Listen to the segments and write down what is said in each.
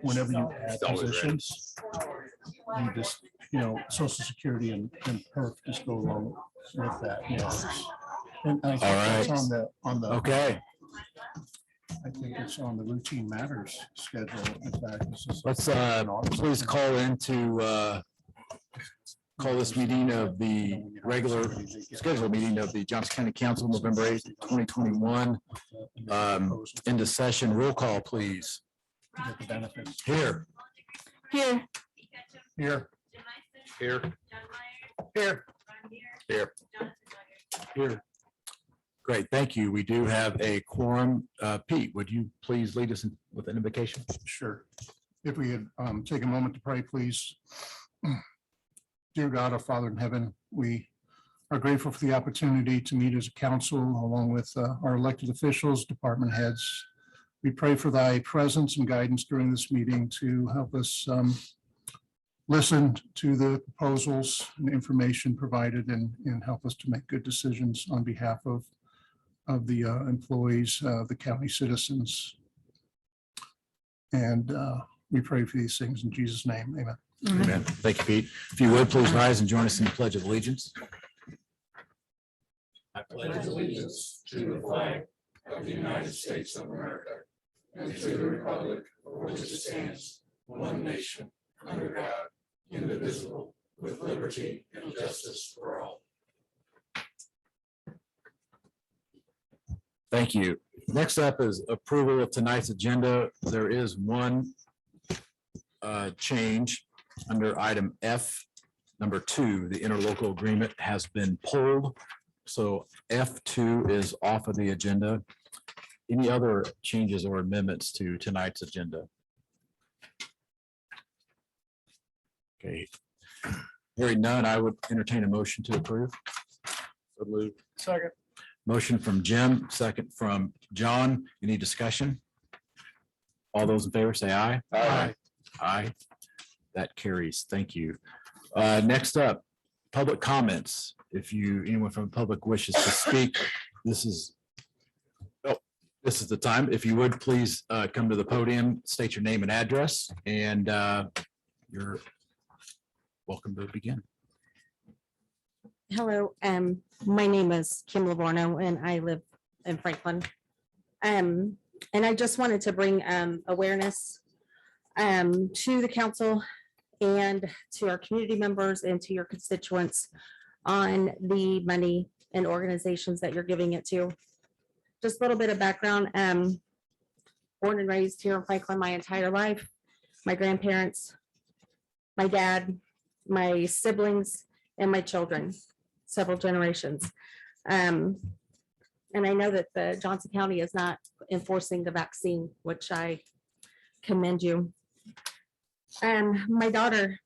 whenever you add positions, you just, Social Security and PERF just go along with that. And I think that's on the. Okay, I think it's on the routine matters schedule. In fact, let's please call this meeting of the regular scheduled meeting of the Johnson County Council, November 8th, 2021. Into session. Roll call, please. Get the benefits. Here. Here. Here. Here. Here. Here. Here. Great, thank you. We do have a quorum. Pete, would you please lead us with an invocation? Sure. If we could take a moment to pray, please. Dear God, our Father in heaven, we are grateful for the opportunity to meet as a council along with our elected officials, department heads. We pray for thy presence and guidance during this meeting to help us listen to the proposals and information provided and help us to make good decisions on behalf of the employees, the county citizens. And we pray for these things in Jesus' name. Amen. Amen. Thank you, Pete. If you would, please rise and join us in the Pledge of Allegiance. I pledge allegiance to the flag of the United States of America and to the republic for which it stands, one nation, under God, indivisible, with liberty and justice for all. Thank you. Next up is approval of tonight's agenda. There is one change under item F, number 2. The interlocal agreement has been pulled. So F2 is off of the agenda. Any other changes or amendments to tonight's agenda? Okay. Hearing none, I would entertain a motion to approve. So moved. Second. Motion from Jim, second from John. Any discussion? All those in favor say aye. Aye. Aye. That carries. Thank you. Next up, public comments. If anyone from the public wishes to speak, this is the time. If you would, please come to the podium, state your name and address, and you're welcome to begin. Hello, my name is Kim Livorno and I live in Franklin. And I just wanted to bring awareness to the council and to our community members and to your constituents on the money and organizations that you're giving it to. Just a little bit of background. Born and raised here in Franklin my entire life. My grandparents, my dad, my siblings, and my children, several generations. And I know that the Johnson County is not enforcing the vaccine, which I commend you. My daughter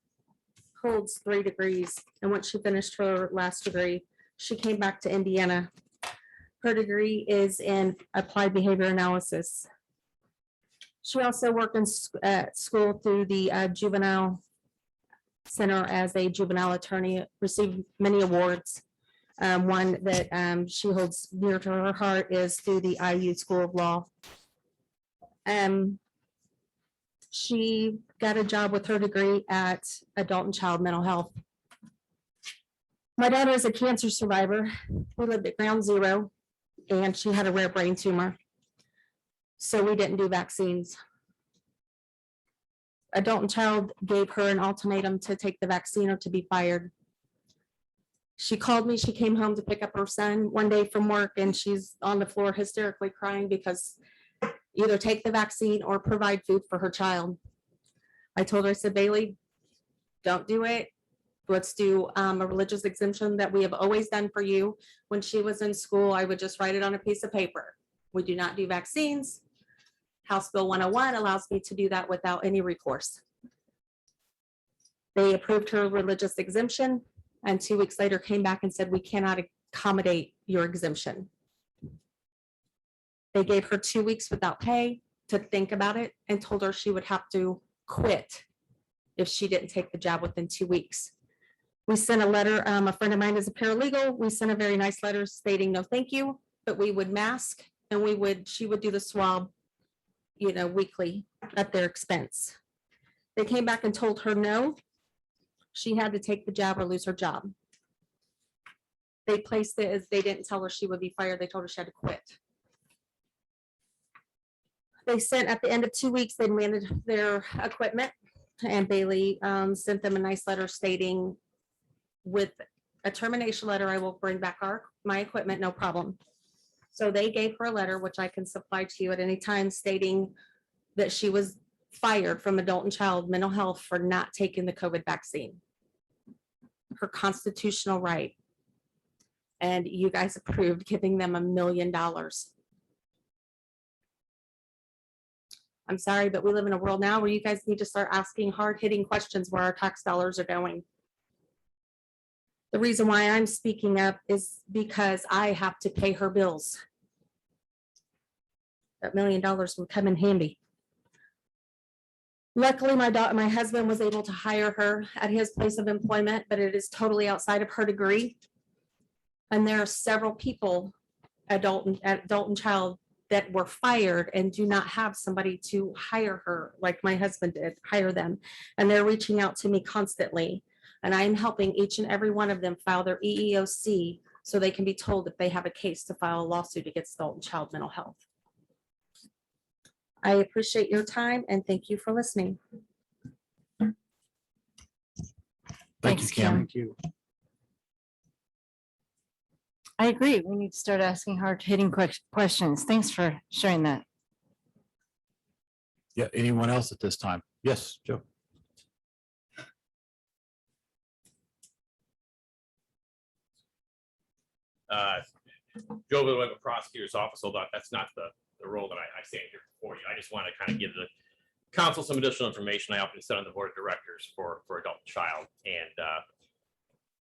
holds 3 degrees, and once she finished her last degree, she came back to Indiana. Her degree is in applied behavior analysis. She also worked in school through the juvenile center as a juvenile attorney, received many awards. One that she holds near to her heart is through the IU School of Law. She got a job with her degree at Adult and Child Mental Health. My daughter is a cancer survivor. We lived at ground zero, and she had a rare brain tumor. So we didn't do vaccines. Adult and Child gave her an ultimatum to take the vaccine or to be fired. She called me. She came home to pick up her son one day from work, and she's on the floor hysterically crying because either take the vaccine or provide food for her child. I told her, I said, Bailey, don't do it. Let's do a religious exemption that we have always done for you. When she was in school, I would just write it on a piece of paper. We do not do vaccines. House Bill 101 allows me to do that without any recourse. They approved her religious exemption, and 2 weeks later came back and said, we cannot accommodate your exemption. They gave her 2 weeks without pay to think about it and told her she would have to quit if she didn't take the job within 2 weeks. We sent a letter, a friend of mine is a paralegal. We sent a very nice letter stating no thank you, but we would mask and she would do the swab weekly at their expense. They came back and told her no, she had to take the job or lose her job. They placed it as they didn't tell her she would be fired. They told her she had to quit. They sent at the end of 2 weeks, they demanded their equipment, and Bailey sent them a nice letter stating, with a termination letter, I will bring back my equipment, no problem. So they gave her a letter, which I can supply to you at any time, stating that she was fired from adult and child mental health for not taking the COVID vaccine. Her constitutional right. And you guys approved giving them $1 million. I'm sorry, but we live in a world now where you guys need to start asking hard-hitting questions where our tax dollars are going. The reason why I'm speaking up is because I have to pay her bills. That $1 million would come in handy. Luckily, my husband was able to hire her at his place of employment, but it is totally outside of her degree. And there are several people, adult and child, that were fired and do not have somebody to hire her, like my husband did, hire them. And they're reaching out to me constantly. And I'm helping each and every one of them file their EEOC so they can be told if they have a case to file a lawsuit against adult and child mental health. I appreciate your time and thank you for listening. Thank you, Thanks, Kim. Thank you. I agree. We need to start asking hard-hitting questions. Thanks for sharing that. Yeah, anyone else at this time? Yes, Joe. Joe Villanueva, prosecutor's office, although that's not the role that I stand here for you. I just want to kind of give the council some additional information. I often sit on the board of directors for adult and child, and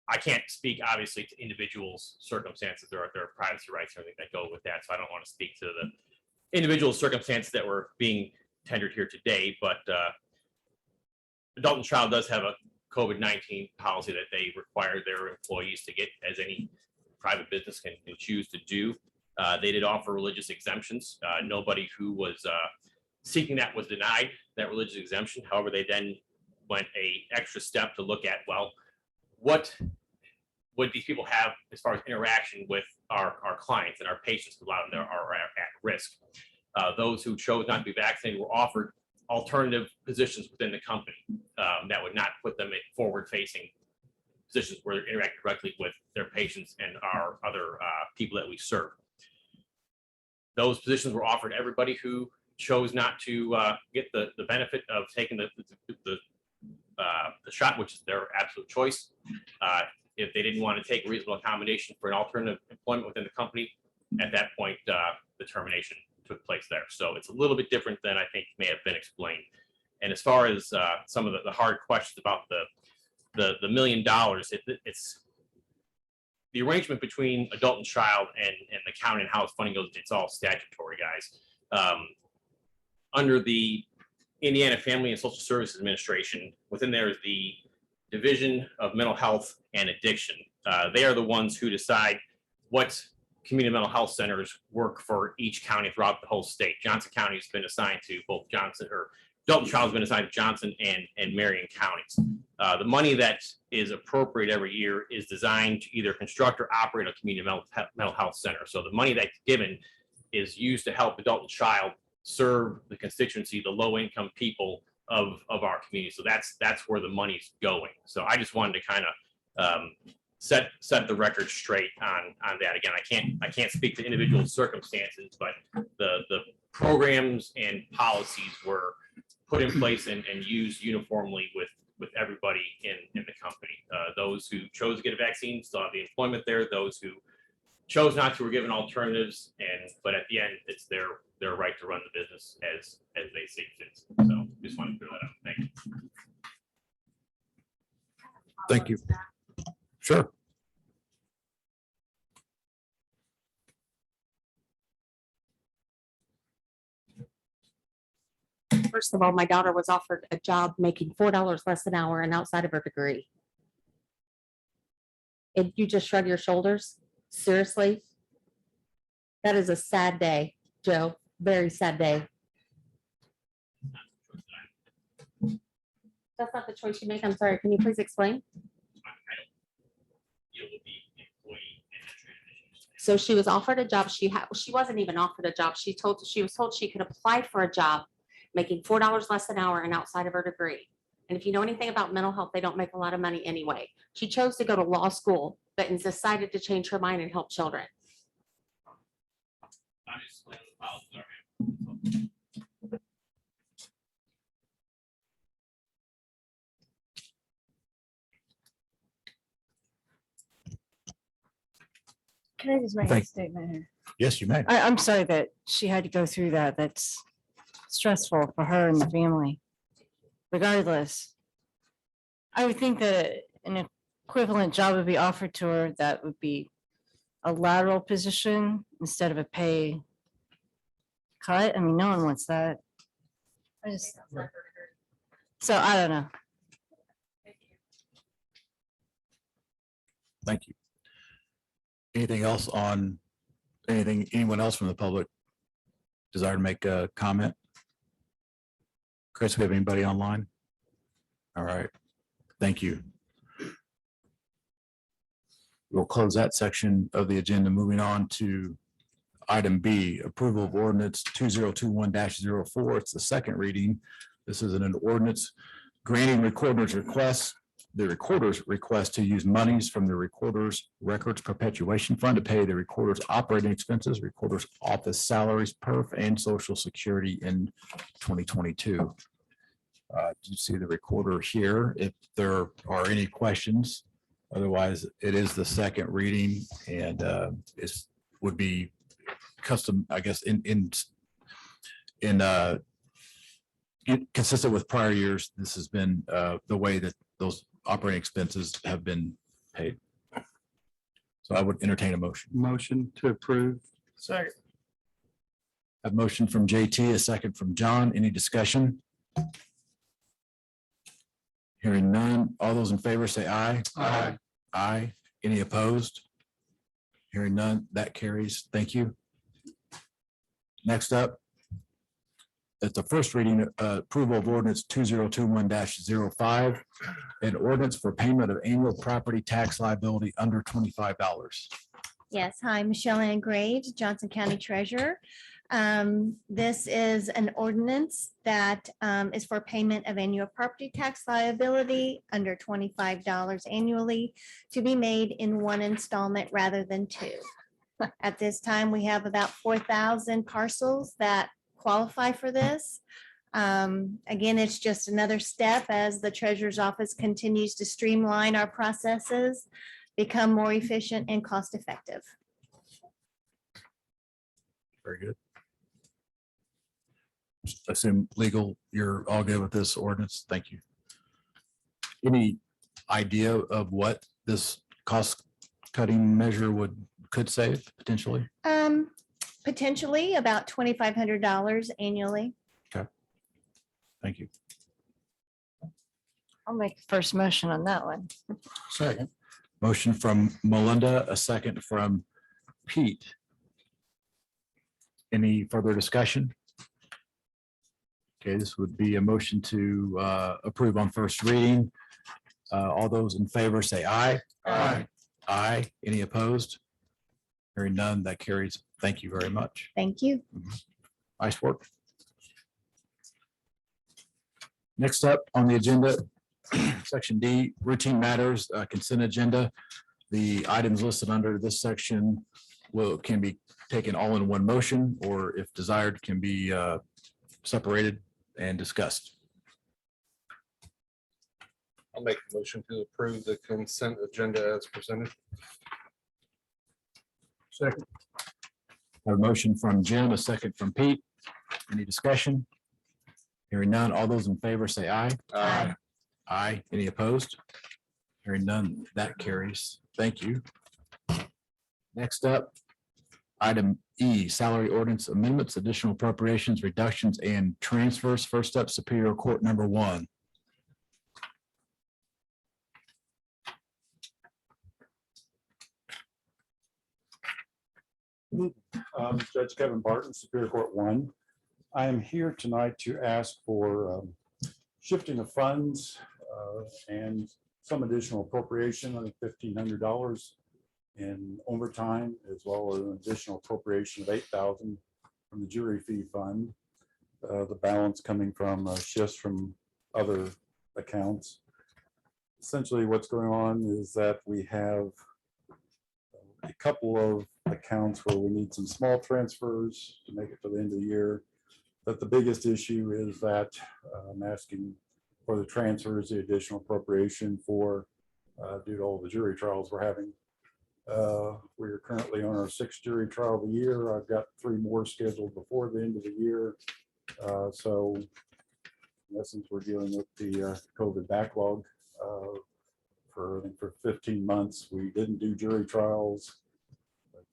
I can't speak obviously to individuals' circumstances. There are privacy rights and everything that go with that, so I don't want to speak to the individual circumstances that were being tendered here today. But adult and child does have a COVID-19 policy that they require their employees to get, as any private business can choose to do. They did offer religious exemptions. Nobody who was seeking that was denied that religious exemption. However, they then went a extra step to look at, well, what would these people have as far as interaction with our clients and our patients who are at risk. Those who chose not to be vaccinated were offered alternative positions within the company that would not put them in forward-facing positions where they're interacting directly with their patients and our other people that we serve. Those positions were offered to everybody who chose not to get the benefit of taking the shot, which is their absolute choice. If they didn't want to take a reasonable accommodation for an alternative employment within the company, at that point, the termination took place there. So it's a little bit different than I think may have been explained. And as far as some of the hard questions about the $1 million, it's the arrangement between adult and child and the county and how it's funding goes. It's all statutory, guys. Under the Indiana Family and Social Services Administration, within there is the Division of Mental Health and Addiction. They are the ones who decide what community mental health centers work for each county throughout the whole state. Johnson County has been assigned to both Johnson, or adult and child has been assigned to Johnson and Marion counties. The money that is appropriate every year is designed to either construct or operate a community mental health center. So the money that's given is used to help adult and child serve the constituency, the low income people of our community. So that's where the money's going. So I just wanted to kind of set the record straight on that. Again, I can't speak to individual circumstances, but the programs and policies were put in place and used uniformly with everybody in the company. Those who chose to get a vaccine still have the employment there. Those who chose not to were given alternatives, but at the end, it's their right to run the business as they see fit. So just wanted to clear that up. Thank you. Thank you. Sure. First of all, my daughter was offered a job making $4 less an hour and outside of her degree. And you just shrug your shoulders? Seriously? That is a sad day, Joe. Very sad day. That's not the choice you make. I'm sorry. Can you please explain? Deal with the employee and the transition. So she was offered a job. She wasn't even offered a job. She was told she could apply for a job making $4 less an hour and outside of her degree. And if you know anything about mental health, they don't make a lot of money anyway. She chose to go to law school, but decided to change her mind and help children. I'm just explaining the policy. Can I just make a Thank- statement here? Yes, you may. I'm sorry that she had to go through that. That's stressful for her and the family. Regardless, I would think that an equivalent job would be offered to her that would be a lateral position instead of a pay cut. I mean, no one wants that. So I don't know. Thank you. Anything else on anyone else from the public desire to make a comment? Chris, we have anybody online? All right, thank you. We'll close that section of the agenda. Moving on to item B, approval of ordinance 2021-04. It's the second reading. This is an ordinance granting recorder's request, the recorder's request to use monies from the recorder's records perpetuation fund to pay the recorder's operating expenses, recorder's office salaries, perf, and social security in 2022. You see the recorder here. If there are any questions, otherwise it is the second reading and would be custom, I guess, consistent with prior years. This has been the way that those operating expenses have been paid. So I would entertain a motion. Motion to approve. Second. A motion from JT, a second from John. Any discussion? Hearing none. All those in favor say aye. Aye. Aye. Any opposed? Hearing none, that carries. Thank you. Next up, at the first reading, approval of ordinance 2021-05, an ordinance for payment of annual property tax liability under $25. Yes, hi, Michelle Ann Graves, Johnson County Treasurer. This is an ordinance that is for payment of annual property tax liability under $25 annually to be made in one installment rather than two. At this time, we have about 4,000 parcels that qualify for this. Again, it's just another step as the treasurer's office continues to streamline our processes, become more efficient and cost effective. Very good. Assume legal, you're all good with this ordinance. Thank you. Any idea of what this cost cutting measure could save potentially? Potentially about $2,500 annually. Thank you. I'll make the first motion on that one. Second. Motion from Melinda, a second from Pete. Any further discussion? Okay, this would be a motion to approve on first reading. All those in favor say aye. Aye. Aye. Any opposed? Hearing none, that carries. Thank you very much. Thank you. Nice work. Next up on the agenda, section D, routine matters, consent agenda. The items listed under this section can be taken all in one motion, or if desired, can be separated and discussed. I'll make a motion to approve the consent agenda as presented. Second. A motion from Jim, a second from Pete. Any discussion? Hearing none, all those in favor say aye. Aye. Aye. Any opposed? Hearing none, that carries. Thank you. Next up, item E, salary ordinance amendments, additional appropriations, reductions, and transfers. First up, Superior Court number 1. Judge Kevin Barton, Superior Court 1. I am here tonight to ask for shifting of funds and some additional appropriation, I think $1,500 in overtime, as well as an additional appropriation of $8,000 from the jury fee fund. The balance coming from shifts from other accounts. Essentially, what's going on is that we have a couple of accounts where we need some small transfers to make it to the end of the year. But the biggest issue is that I'm asking for the transfers, the additional appropriation for due to all the jury trials we're having. We are currently on our 6th jury trial of the year. I've got 3 more scheduled before the end of the year. So in essence, we're dealing with the COVID backlog. I think for 15 months, we didn't do jury trials.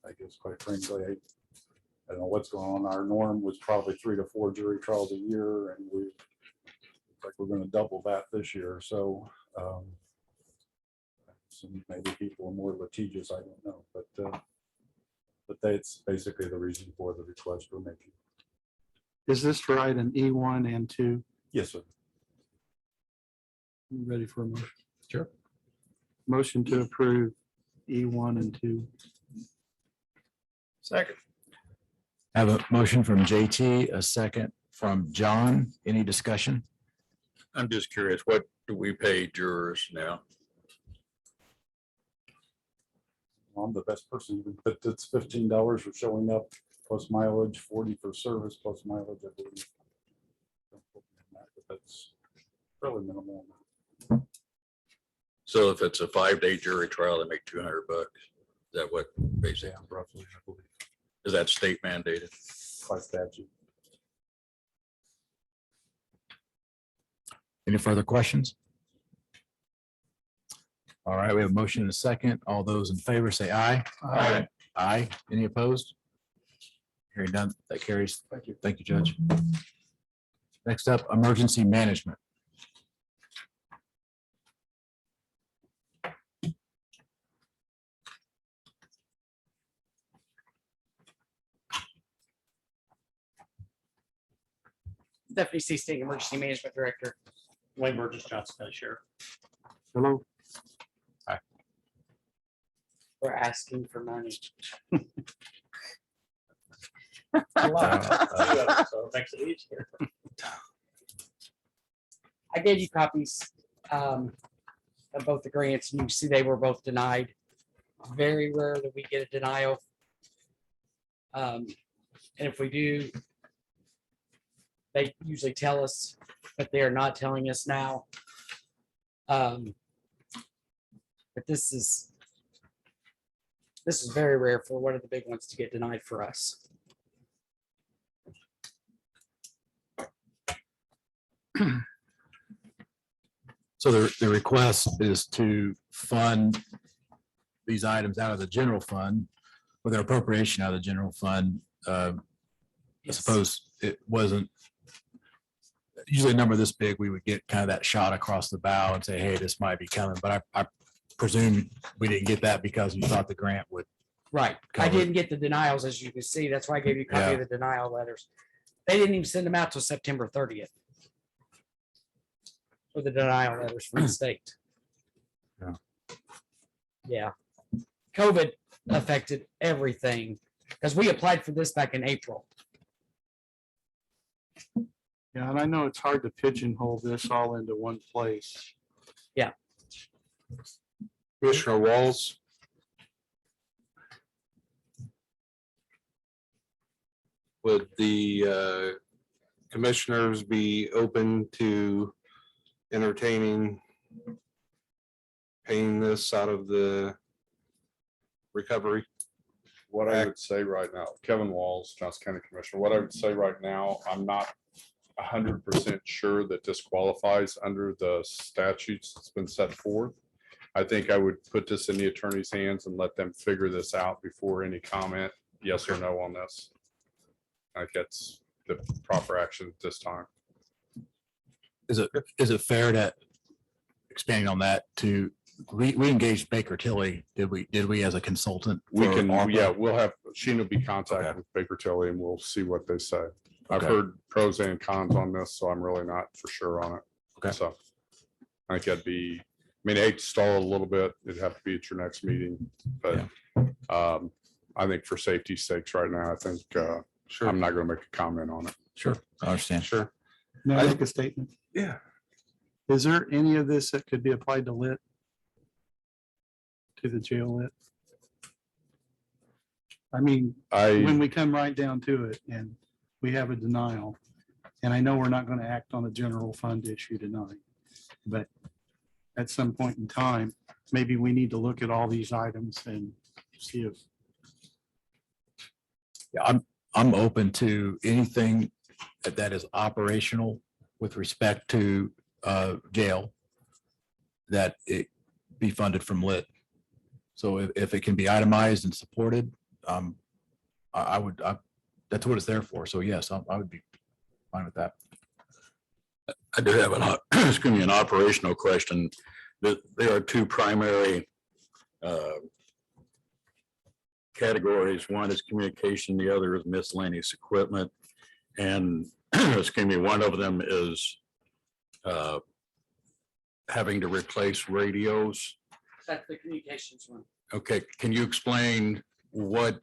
I guess quite frankly, I don't know what's going on. Our norm was probably 3 to 4 jury trials a year, and we're going to double that this year. So maybe people are more litigious, I don't know, but that's basically the reason for the request we're making. Is this for item E1 and 2? Yes, sir. Ready for a motion? Sure. Motion to approve E1 and 2. Second. Have a motion from JT, a second from John. Any discussion? I'm just curious, what do we pay jurors now? I'm the best person, but it's $15 for showing up plus mileage, 40 for service plus mileage, I believe. But that's fairly minimal. So if it's a 5-day jury trial, they make $200. Is that what basically, Roughly, I believe, is that state mandated? by statute. Any further questions? All right, we have a motion and a second. All those in favor say aye. Aye. Aye. Any opposed? Hearing none, that carries. Thank you. Thank you, Judge. Next up, emergency management. Stephanie C. Sting, Emergency Management Director. Wayne Burgess, Johnson County Sheriff. Hello. We're asking for money. So it makes it easier. I gave you copies of both the grants, and you see they were both denied. Very rare that we get a denial. And if we do, they usually tell us, but they are not telling us now. But this is very rare for one of the big ones to get denied for us. So the request is to fund these items out of the general fund with an appropriation out of the general fund. I suppose it wasn't usually a number this big, we would get kind of that shot across the bow and say, hey, this might be coming. But I presume we didn't get that because you thought the grant would. Right. I cover it. didn't get the denials, as you can see. That's why I gave you a copy of the denial letters. They didn't even send them out till September 30th. For the denial letters from the state. Yeah. Yeah. COVID affected everything because we applied for this back in April. Yeah, and I know it's hard to pigeonhole this all into one place. Yeah. Commissioner Walls. Would the commissioners be open to entertaining paying this out of the recovery? What I would say right now, Kevin Walls, Johnson County Commissioner, what I would say right now, I'm not 100% sure that this qualifies under the statutes that's been set forth. I think I would put this in the attorney's hands and let them figure this out before any comment, yes or no on this. I think that's the proper action at this time. Is it fair to expanding on that to, we engaged Baker Tilly, did we as a consultant? We for can, ARPA? yeah, we'll have, Sheena will be contacted Okay. with Baker Tilly and we'll see what they say. I've Okay. heard pros and cons on this, so I'm really not for sure on it. Okay. So I think that'd be, I mean, I hate to stall it a little bit. It'd have to be at your next meeting, but I think for safety's sakes right now, I think I'm not gonna make a comment on it. Sure, I understand. Sure. May I make a statement? Yeah. Is there any of this that could be applied to lit? To the jail lit? I mean, when we come right down to it and we have a denial, and I know we're not going to act on the general fund issue tonight, but at some point in time, maybe we need to look at all these items and see if, Yeah, I'm open to anything that is operational with respect to jail, that it be funded from lit. So if it can be itemized and supported, I would, that's what it's there for. So yes, I would be fine with that. I do have an, excuse me, an operational question. There are two primary categories. One is communication, the other is miscellaneous equipment. And excuse me, one of them is having to replace radios. That's the communications one. Okay, can you explain what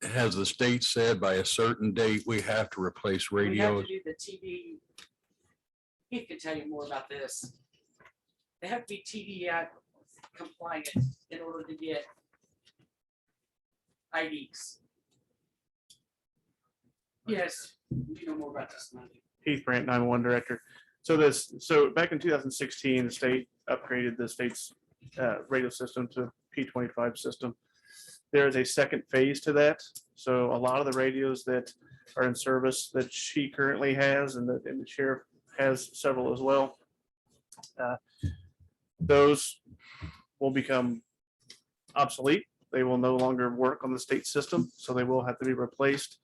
has the state said by a certain date we have to replace We have radios? to do the TV. He could tell you more about this. They have to be TV Act compliant in order to get IDs. Yes, you know more about this than I do. Heath Brandt, 911 director. So back in 2016, the state upgraded the state's radio system to P25 system. There is a second phase to that. So a lot of the radios that are in service that she currently has, and the sheriff has several as well, those will become obsolete. They will no longer work on the state system, so they will have to be replaced.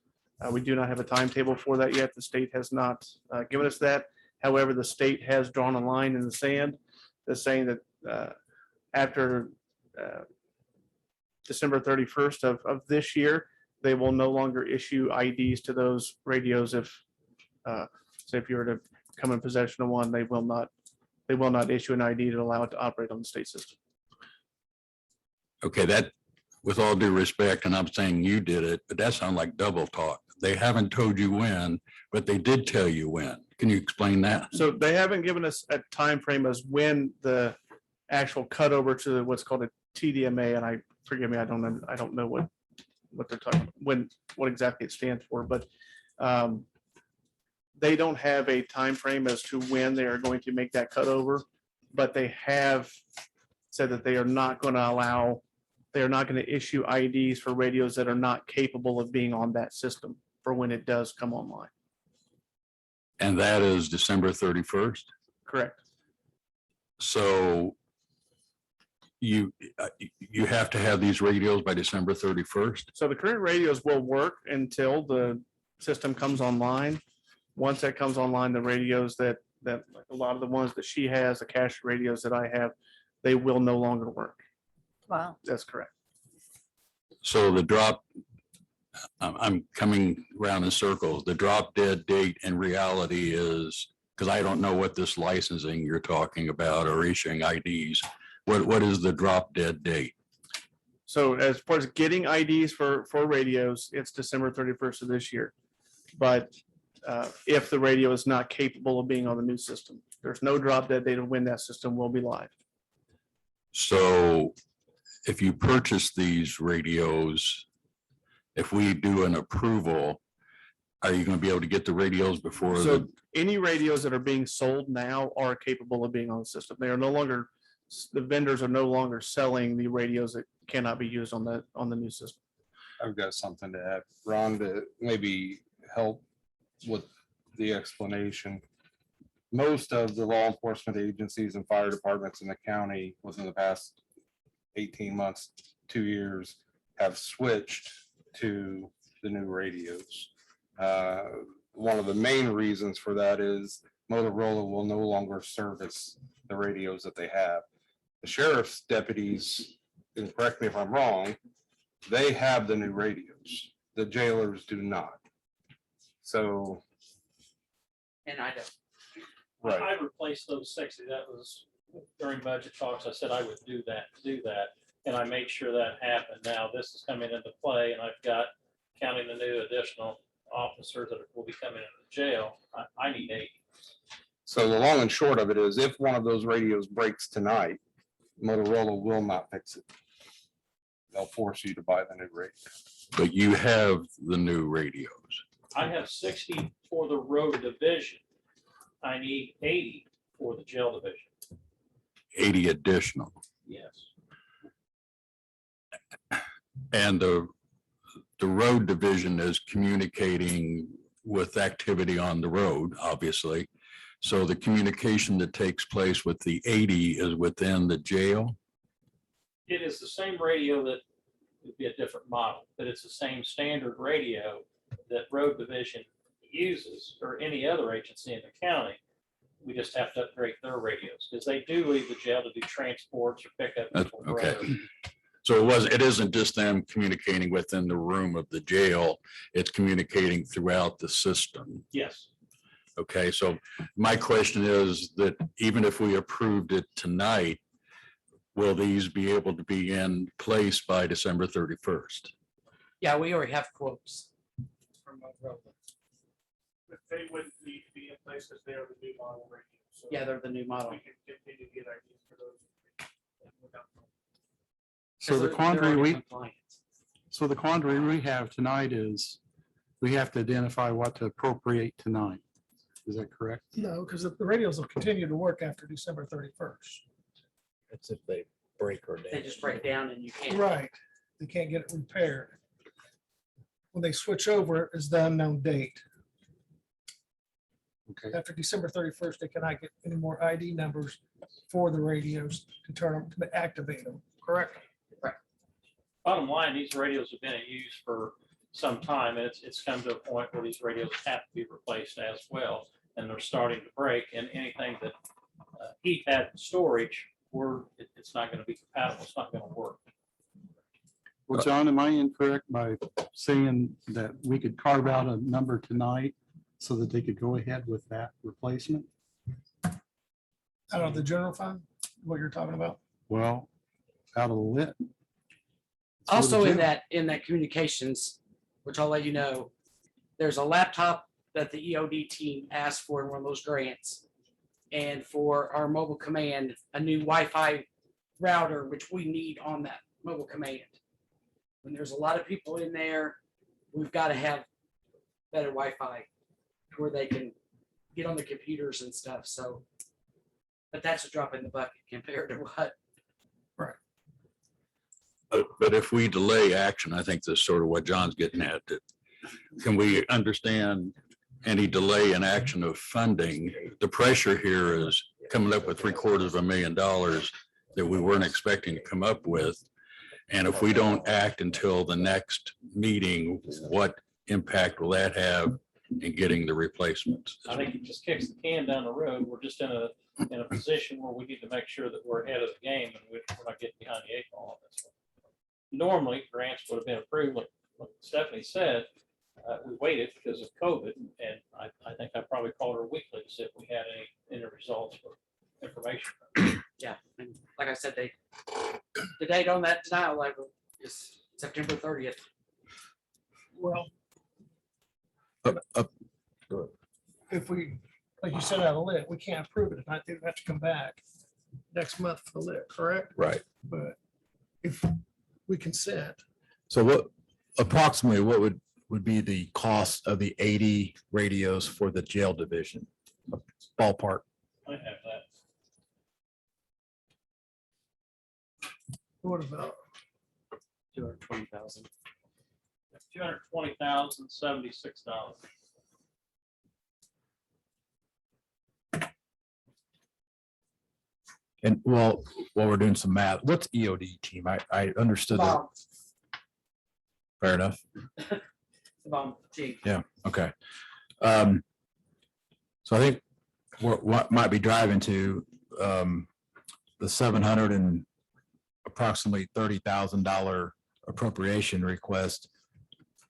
We do not have a timetable for that yet. The state has not given us that. However, the state has drawn a line in the sand that's saying that after December 31st of this year, they will no longer issue IDs to those radios. If say if you were to come in possession of one, they will not issue an ID to allow it to operate on the state system. Okay, that, with all due respect, and I'm saying you did it, but that sounds like double talk. They haven't told you when, but they did tell you when. Can you explain that? So they haven't given us a time frame as when the actual cutover to what's called a TDMA, and forgive me, I don't know what they're talking, what exactly it stands for, but they don't have a time frame as to when they are going to make that cutover, but they have said that they are not going to issue IDs for radios that are not capable of being on that system for when it does come online. And that is December 31st. Correct. So you have to have these radios by December 31st. So the current radios will work until the system comes online. Once that comes online, the radios that a lot of the ones that she has, the cache radios that I have, they will no longer work. Wow. That's correct. So the drop, I'm coming around in circles. The drop dead date in reality is, because I don't know what this licensing you're talking about or issuing IDs. What is the drop dead date? So as far as getting IDs for radios, it's December 31st of this year. But if the radio is not capable of being on the new system, there's no drop dead date of when that system will be live. So if you purchase these radios, if we do an approval, are you going to be able to get the radios before? So any radios that are being sold now are capable of being on the system. They are no longer, the vendors are no longer selling the radios that cannot be used on the new system. I've got something to add, Ron, to maybe help with the explanation. Most of the law enforcement agencies and fire departments in the county within the past 18 months, 2 years, have switched to the new radios. One of the main reasons for that is Motorola will no longer service the radios that they have. The sheriff's deputies, and correct me if I'm wrong, they have the new radios. The jailers do not. So, And I don't. right. I replaced those 60. That was during budget talks, I said I would do that. And I made sure that happened. Now this is coming into play and I've got, counting the new additional officers that will be coming into the jail, I need 80. So the long and short of it is, if one of those radios breaks tonight, Motorola will not fix it. They'll force you to buy the new radio. But you have the new radios. I have 60 for the road division. I need 80 for the jail division. 80 additional. Yes. And the road division is communicating with activity on the road, obviously. So the communication that takes place with the 80 is within the jail. It is the same radio that would be a different model, but it's the same standard radio that road division uses or any other agency in the county. We just have to upgrade their radios because they do leave the jail to do transports or pick up people. Okay. wherever. So it isn't just them communicating within the room of the jail, it's communicating throughout the system. Yes. Okay, so my question is that even if we approved it tonight, will these be able to be in place by December 31st? Yeah, we already have quotes from Motorola. But they wouldn't need to be in place because they are the new model radio. So Yeah, they're the new model. we can continue to get ideas for those. So the They're quandary already we, compliant. so the quandary we have tonight is we have to identify what to appropriate tonight. Is that correct? No, because the radios will continue to work after December 31st. That's if they break or They damage. just break down and you can't. Right. They can't get it repaired. When they switch over is the unknown date. Okay. After December 31st, they cannot get any more ID numbers for the radios to turn them, to activate them, correct? Bottom line, these radios have been in use for some time. And it's come to a point where these radios have to be replaced as well. And they're starting to break, and anything that he had in storage, it's not going to be compatible. It's not going to work. Well, John, am I incorrect by saying that we could carve out a number tonight so that they could go ahead with that replacement? Out of the general fund, what you're talking about? Well, out of the lit. Also in that communications, which I'll let you know, there's a laptop that the EOD team asked for in one of those grants. And for our mobile command, a new Wi-Fi router, which we need on that mobile command. When there's a lot of people in there, we've got to have better Wi-Fi where they can get on the computers and stuff. So, but that's a drop in the bucket compared to what. But if we delay action, I think that's sort of what John's getting at. That can we understand any delay in action of funding? The pressure here is coming up with $750,000 that we weren't expecting to come up with. And if we don't act until the next meeting, what impact will that have in getting the replacements? I think it just kicks the can down the road. We're just in a position where we need to make sure that we're ahead of the game and we're not getting behind the eight ball on this one. Normally, grants would have been approved, like Stephanie said. We waited because of COVID, and I think I probably called her weekly to see if we had any results or information. Yeah, and like I said, the date on that denial letter is September 30th. Well, if we, like you said, out of lit, we can't approve it. I think we have to come back next month for the lit, correct? Right. But if we consent, So what approximately what would be the cost of the 80 radios for the jail division? Ballpark. I have that. what about, 220,000. $220,076. And while we're doing some math, what's EOD team? I understood that. Bomb, Fair enough. the bomb team. Yeah, okay. So I think what might be driving to the 700 and approximately $30,000 appropriation request,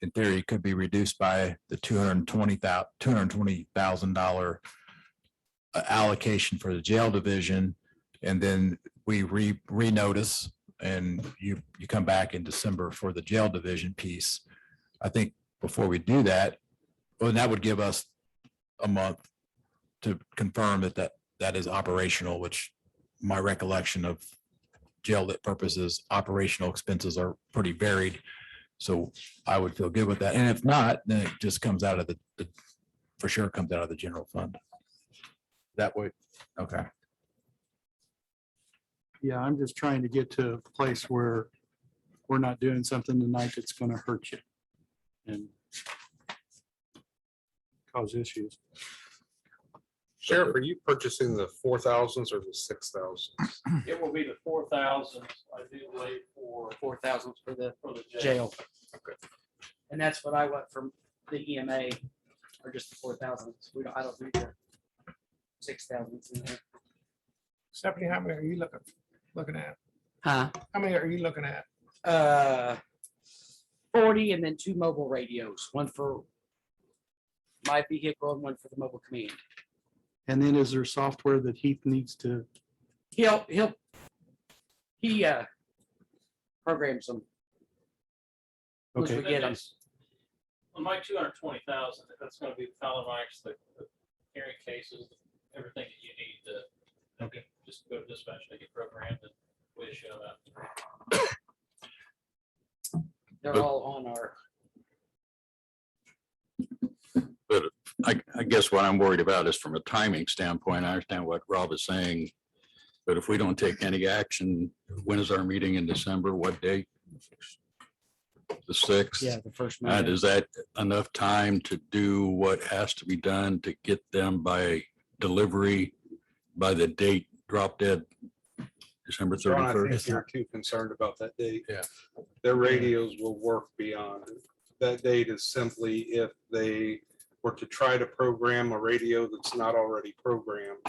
in theory, could be reduced by the $220,000 allocation for the jail division And then we renotice and you come back in December for the jail division piece. I think before we do that, well, that would give us a month to confirm that is operational, which my recollection of jail lit purposes, operational expenses are pretty varied. So I would feel good with that. And if not, then it just comes out of the for sure comes out of the general fund. That way, okay. Yeah, I'm just trying to get to a place where we're not doing something tonight that's gonna hurt you and cause issues. Sheriff, are you purchasing the 4,000s or the 6,000s? It will be the 4,000, I do believe, for 4,000 for the jail. jail. And that's what I want from the EMA, or just the 4,000. I don't need the 6,000 in there. Stephanie, how many are you looking at? Huh? How many are you looking at? 40 and then 2 mobile radios, one for my vehicle and one for the mobile command. And then is there software that Heath needs to? He programs them. Once we Okay, get them. On my 220,000, that's gonna be the fellow mics, the hearing cases, everything that you need to, okay, just go to dispatch, they get programmed and we issue them out. They're But- all on our, I guess what I'm worried about is from a timing standpoint, I understand what Rob is saying. But if we don't take any action, when is our meeting in December? What date? The 6th? yeah, the first. Monday. Is that enough time to do what has to be done to get them by delivery by the date drop dead December Ron, I 31st? think you're too concerned about that date. Yeah. Their radios will work beyond. That date is simply if they were to try to program a radio that's not already programmed.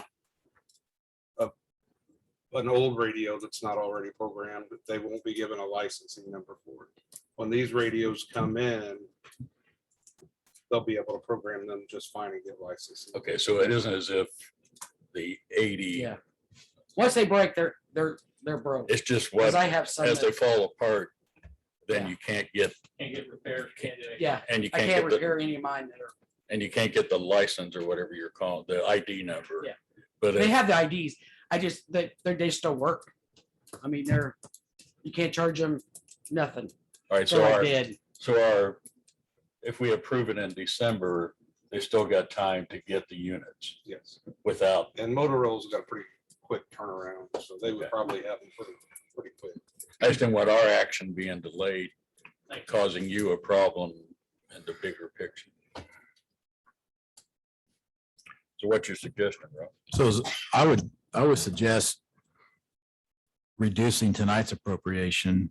An old radio that's not already programmed, they won't be given a licensing number for it. When these radios come in, they'll be able to program them just fine and get licensing. Okay, so it isn't as if the 80, Yeah. Once they break, they're broke. it's just Because what, I have some. as they that- fall apart, then Yeah. you can't get, Can't get repaired, can't do anything. Yeah, and you I can't can't get the, repair any of mine that are, and you can't get the license or whatever you're calling, the ID number. Yeah. But they if- have the IDs. I just, they still work. I mean, you can't charge them nothing. all right, They're like dead. if we approve it in December, they still got time to get the units Yes, without, and Motorola's got a pretty quick turnaround, so they would Okay. probably have them pretty quick. I just didn't want our action being delayed, Thank you. causing you a problem in the bigger picture. So what's your suggestion, Rob? So I would suggest reducing tonight's appropriation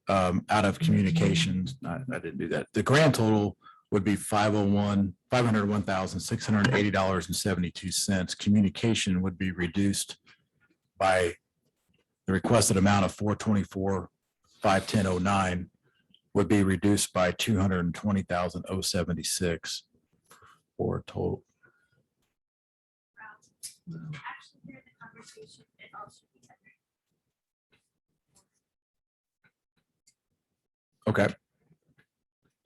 out of communications. I didn't do that. The grand total would be $501,680.72. Communication would be reduced by the requested amount of $424,510.09 would be reduced by $220,076 for a total. Actually, during the conversation, it all should be Okay.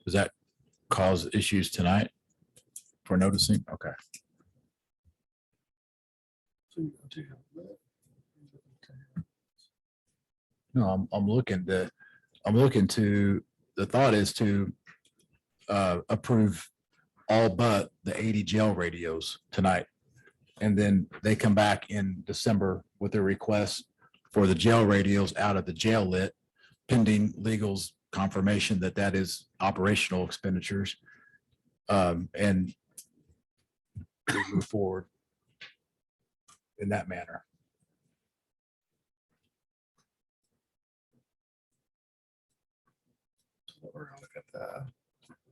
Does that cause issues tonight for noticing? Okay. No, I'm looking to, the thought is to approve all but the 80 jail radios tonight. And then they come back in December with a request for the jail radios out of the jail lit pending legal's confirmation that that is operational expenditures. And we move forward in that manner. We're gonna look at the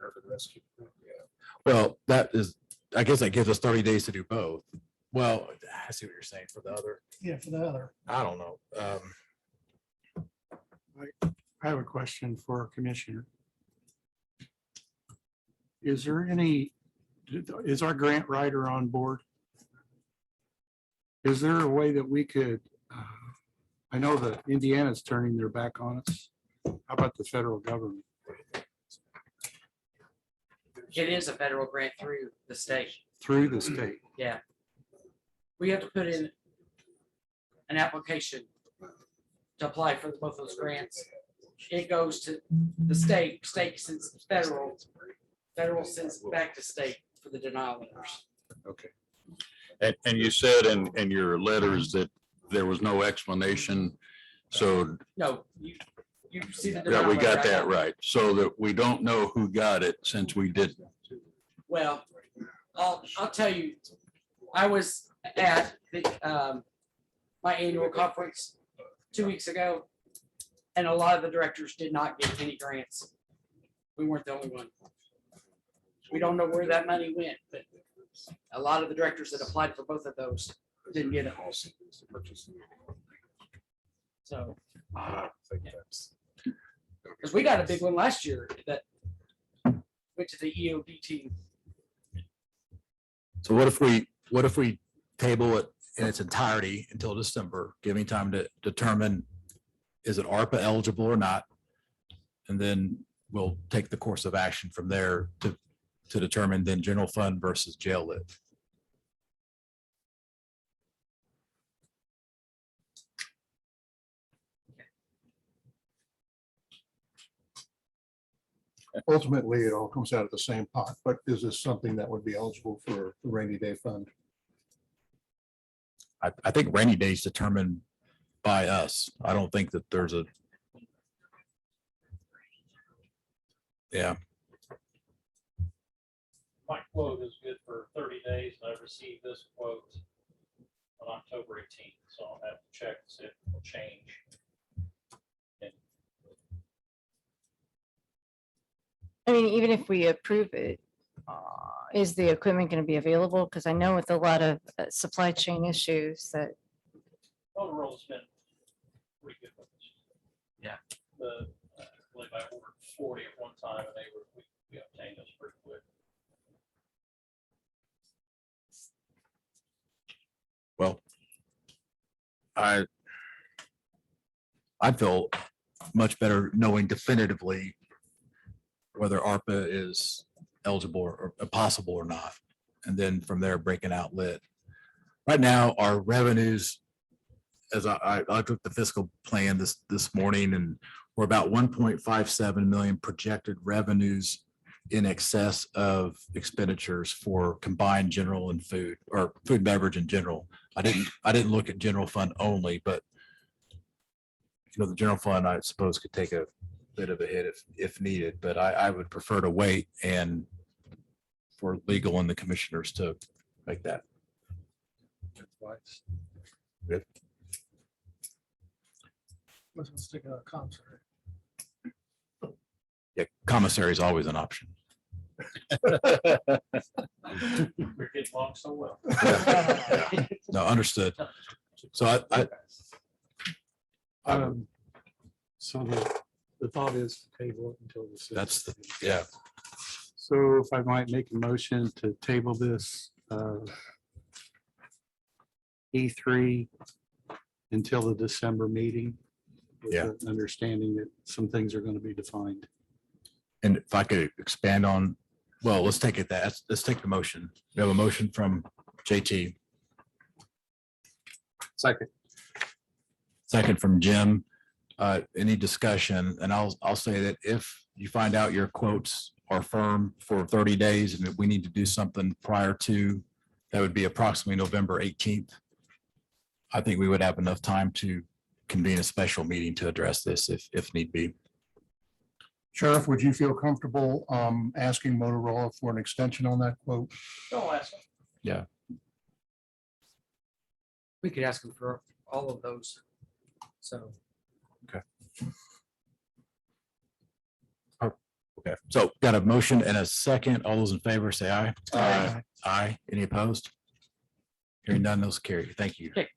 Urban rescue. Yeah. Well, that is, I guess that gives us 30 days to do both. Well, I see what you're saying for the other. Yeah, for the other. I don't know. I have a question for our commissioner. Is there any, is our grant writer on board? Is there a way that we could I know that Indiana's turning their back on us. How about the federal government? It is a federal grant through the state. Through the state? Yeah. We have to put in an application to apply for both those grants. It goes to the state, state sends federal, federal sends back to state for the denial letters. Okay. And you said in your letters that there was no explanation. So No, you see the. yeah, denial we got letter I that right. So that we don't know who got it since we didn't. Well, I'll tell you, I was at the, my annual conference 2 weeks ago, and a lot of the directors did not get any grants. We weren't the only one. We don't know where that money went, but a lot of the directors that applied for both of those didn't get it. So. Because we got a big one last year that went to the EOD team. So what if we table it in its entirety until December, giving time to determine, is it ARPA eligible or not? And then we'll take the course of action from there to determine then general fund versus jail lit. Ultimately, it all comes out of the same pot, but is this something that would be eligible for the rainy day fund? I think rainy day is determined by us. I don't think that there's a. Yeah, My quote is good for 30 days, and I received this quote on October 18th, so I'll have to check to see if it will change. I mean, even if we approve it, is the equipment going to be available? Because I know with a lot of supply chain issues that, Motorola's been pretty good with this. Yeah. I believe I ordered 40 at one time, and we obtained those pretty quick. well, I feel much better knowing definitively whether ARPA is eligible or possible or not. And then from there, breaking out lit. Right now, our revenues, as I took the fiscal plan this morning, and we're about 1.57 million projected revenues in excess of expenditures for combined general and food, or food and beverage in general. I didn't look at general fund only, but the general fund, I suppose, could take a bit of a hit if needed, but I would prefer to wait and for legal and the commissioners to make that. Good. Let's stick a commissary. Yeah, commissary is always an option. We're getting along so well. No, understood. So So the thought is to table it until the. that's the, yeah, So if I might make a motion to table this E3 until the December meeting. With Yeah. the understanding that some things are going to be defined. and if I could expand on, well, let's take the motion. We have a motion from JT. Second from Jim. Any discussion? And I'll say that if you find out your quotes are firm for 30 days and that we need to do something prior to, that would be approximately November 18th. I think we would have enough time to convene a special meeting to address this if need be. Sheriff, would you feel comfortable asking Motorola for an extension on that quote? Don't ask them. We could ask them for all of those. So. Okay, so got a motion and a second. All those in favor say aye. Aye. Aye. Any opposed? Hearing none, those carry. Thank you. Okay.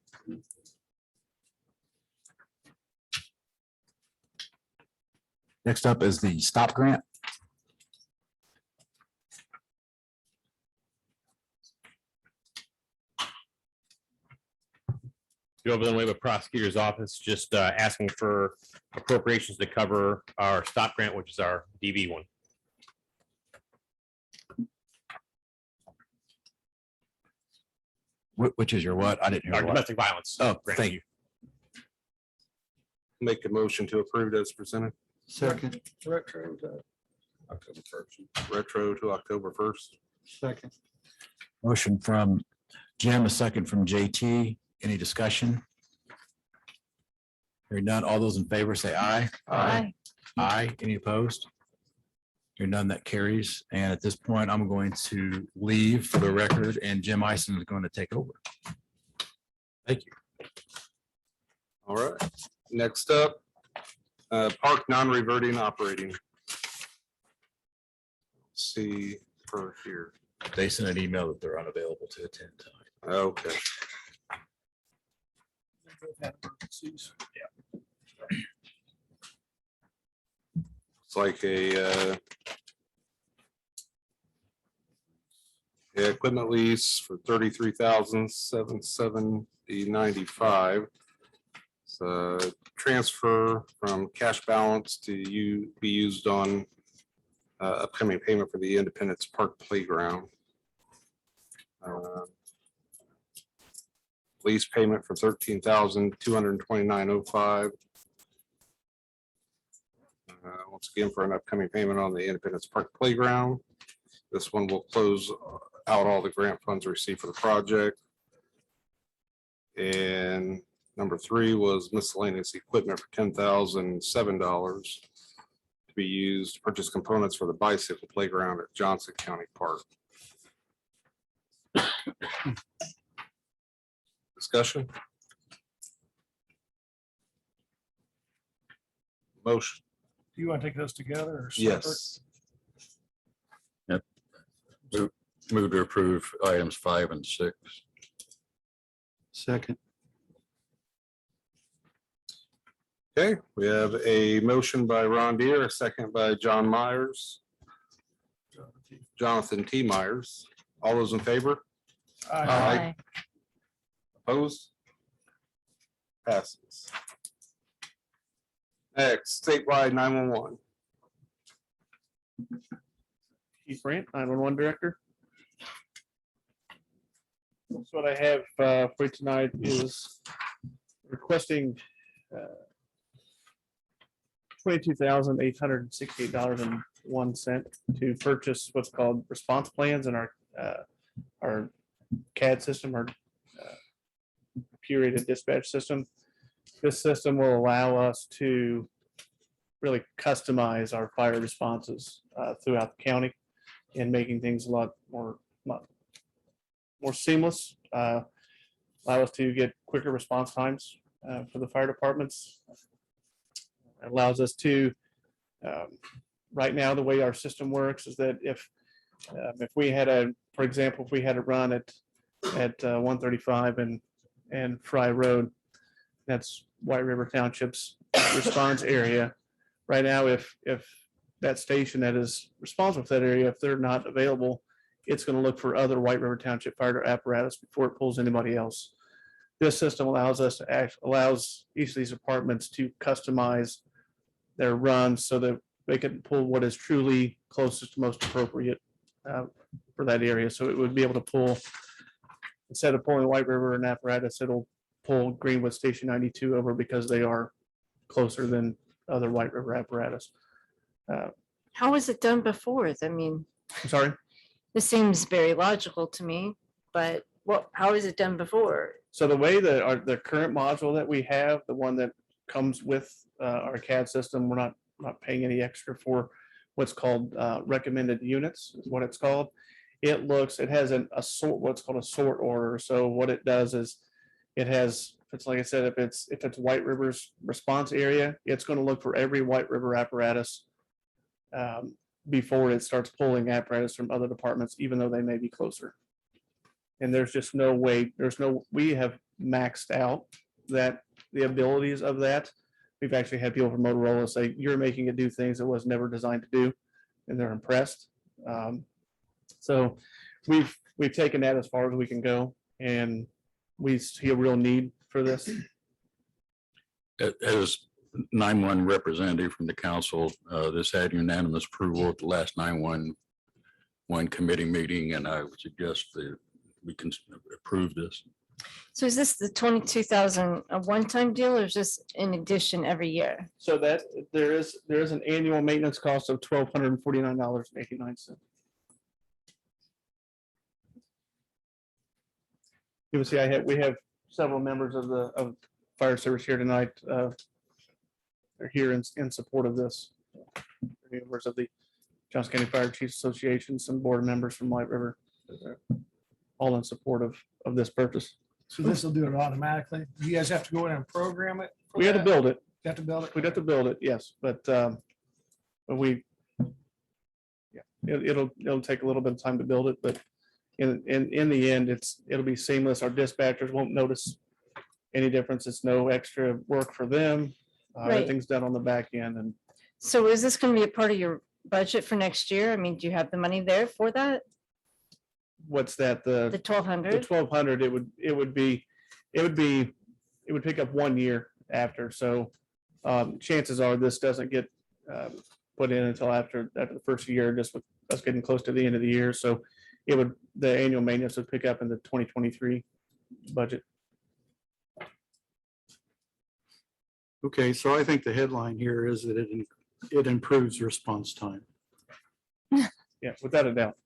Next up is the stop grant. Over the way with prosecutor's office, just asking for appropriations to cover our stop grant, which is our DV one. Which is your what? I didn't hear. Our what. domestic violence. Oh, grant. thank you. Make a motion to approve as presented, Second. Retro to October 1st. retro to October 1st. Second. Motion from Jim, a second from JT. Any discussion? Hearing none. All those in favor say aye. Aye. Aye. Any opposed? Hearing none, that carries. And at this point, I'm going to leave for the record, and Jim Ison is going to take over. Thank you. All right, next up, park non-reverting operating. Let's see for here. They sent an email that they're unavailable to attend tonight. Okay, it's like a yeah, equipment lease for $33,770.95. So transfer from cash balance to be used on upcoming payment for the Independence Park Playground. Lease payment for $13,229.05. Once again, for an upcoming payment on the Independence Park Playground. This one will close out all the grant funds received for the project. And number 3 was miscellaneous equipment for $10,007 to be used to purchase components for the bicycle playground at Johnson County Park. Discussion? Motion? Do you want to take those together or separate? Yes. Move to approve items 5 and 6. Second. Okay, we have a motion by Ron Deere, a second by John Myers. Jonathan T. Myers. All those in favor? Aye. Opposed? Passes. Next, statewide 911. Keith Brandt, 911 Director. So what I have for you tonight is requesting $22,868.01 to purchase what's called response plans in our CAD system, our curated dispatch system. This system will allow us to really customize our fire responses throughout the county and making things a lot more seamless. Allow us to get quicker response times for the fire departments. It allows us to, right now, the way our system works is that if we had for example, if we had a run at 135 and Fry Road, that's White River Township's response area. Right now, if that station that is responsible for that area, if they're not available, it's going to look for other White River Township fire apparatus before it pulls anybody else. This system allows each of these departments to customize their runs so that they can pull what is truly closest, most appropriate for that area. So it would be able to pull, instead of pulling White River and apparatus, it'll pull Greenwood Station 92 over because they are closer than other White River apparatus. How was it done before? I mean, I'm sorry. this seems very logical to me, but how is it done before? So the way that the current module that we have, the one that comes with our CAD system, we're not paying any extra for what's called recommended units is what it's called. It has what's called a sort order. So what it does is it's like I said, if it's White River's response area, it's going to look for every White River apparatus before it starts pulling apparatus from other departments, even though they may be closer. And there's just no way, we have maxed out the abilities of that. We've actually had people from Motorola say, you're making it do things it was never designed to do, and they're impressed. So we've taken that as far as we can go, and we see a real need for this. As 911 representative from the council, this had unanimous approval at the last 911 committee meeting, and I would suggest that we can approve this. So is this the 22,000 a one-time deal or is this in addition every year? So that there is an annual maintenance cost of $1,249.89. You can see we have several members of the fire service here tonight. They're here in support of this. Members of the Johnson County Fire Chiefs Association, some board members from White River, they're all in support of this purpose. So this will do it automatically. You guys have to go in and program it? for We had to that? build it. You have to build it? We'd have to build it, yes, but we, yeah, it'll take a little bit of time to build it, but in the end, it'll be seamless. Our dispatchers won't notice any difference. It's no extra work for them. Right. Everything's done on the back end, and So is this going to be a part of your budget for next year? I mean, do you have the money there for that? what's that, The the 1,200? 1,200, it would pick up 1 year after, so chances are this doesn't get put in until after the first year, just with us getting close to the end of the year, so the annual maintenance would pick up in the 2023 budget. Okay, so I think the headline here is that it improves response time. Yeah, without a doubt.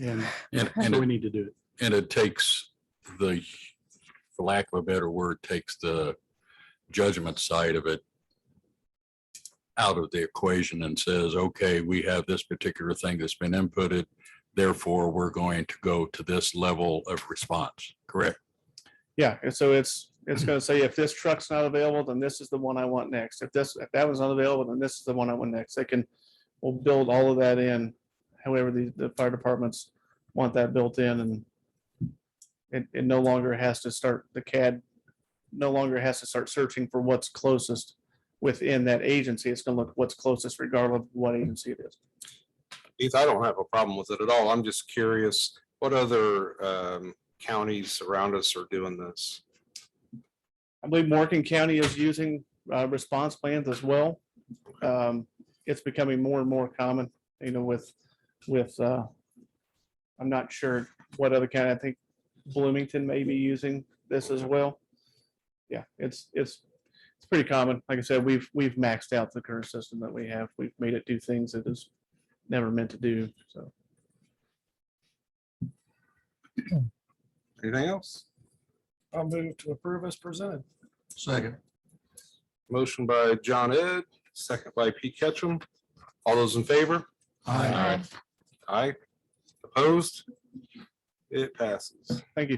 And And so we need to do it. And it takes for lack of a better word, takes the judgment side of it out of the equation and says, okay, we have this particular thing that's been inputted, therefore we're going to go to this level of response, correct? Yeah, and so it's going to say, if this truck's not available, then this is the one I want next. If that one's not available, then this is the one I want next. We'll build all of that in, however the fire departments want that built in, and it no longer has to start, the CAD no longer has to start searching for what's closest within that agency. It's going to look what's closest regardless of what agency it is. Keith, I don't have a problem with it at all. I'm just curious, what other counties around us are doing this? I believe Morgan County is using response plans as well. It's becoming more and more common, with I'm not sure what other county. I think Bloomington may be using this as well. Yeah, it's pretty common. Like I said, we've maxed out the current system that we have. We've made it do things it is never meant to do. So, Anything else? I'll move to approve as presented. Second. Motion by John Ed, second by Pete Ketchum. All those in favor? Aye. Aye. Opposed? It passes. thank you.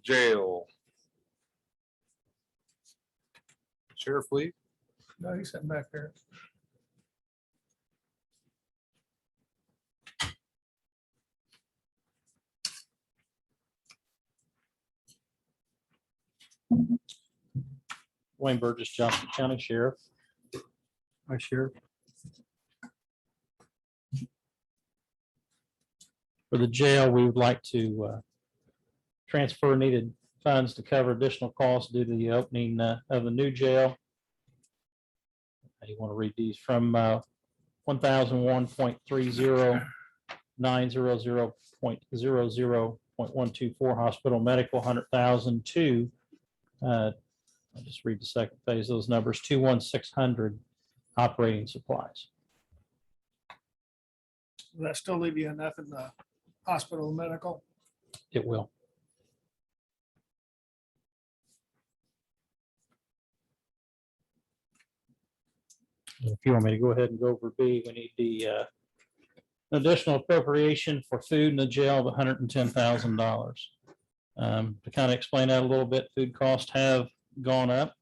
Jail. Sheriff Lee? No, he's sitting back there. Wayne Burgess, Johnson County Sheriff. Hi, Sheriff. For the jail, we would like to transfer needed funds to cover additional costs due to the opening of the new jail. You want to read these from 1001.30.900.00.124 hospital medical 100,000 to I'll just read the second phase, those numbers, 21600 operating supplies. Will that still leave you enough in the hospital and medical? It will. If you want me to go ahead and go over B, we need the additional appropriation for food in the jail of $110,000. To kind of explain that a little bit, food costs have gone up,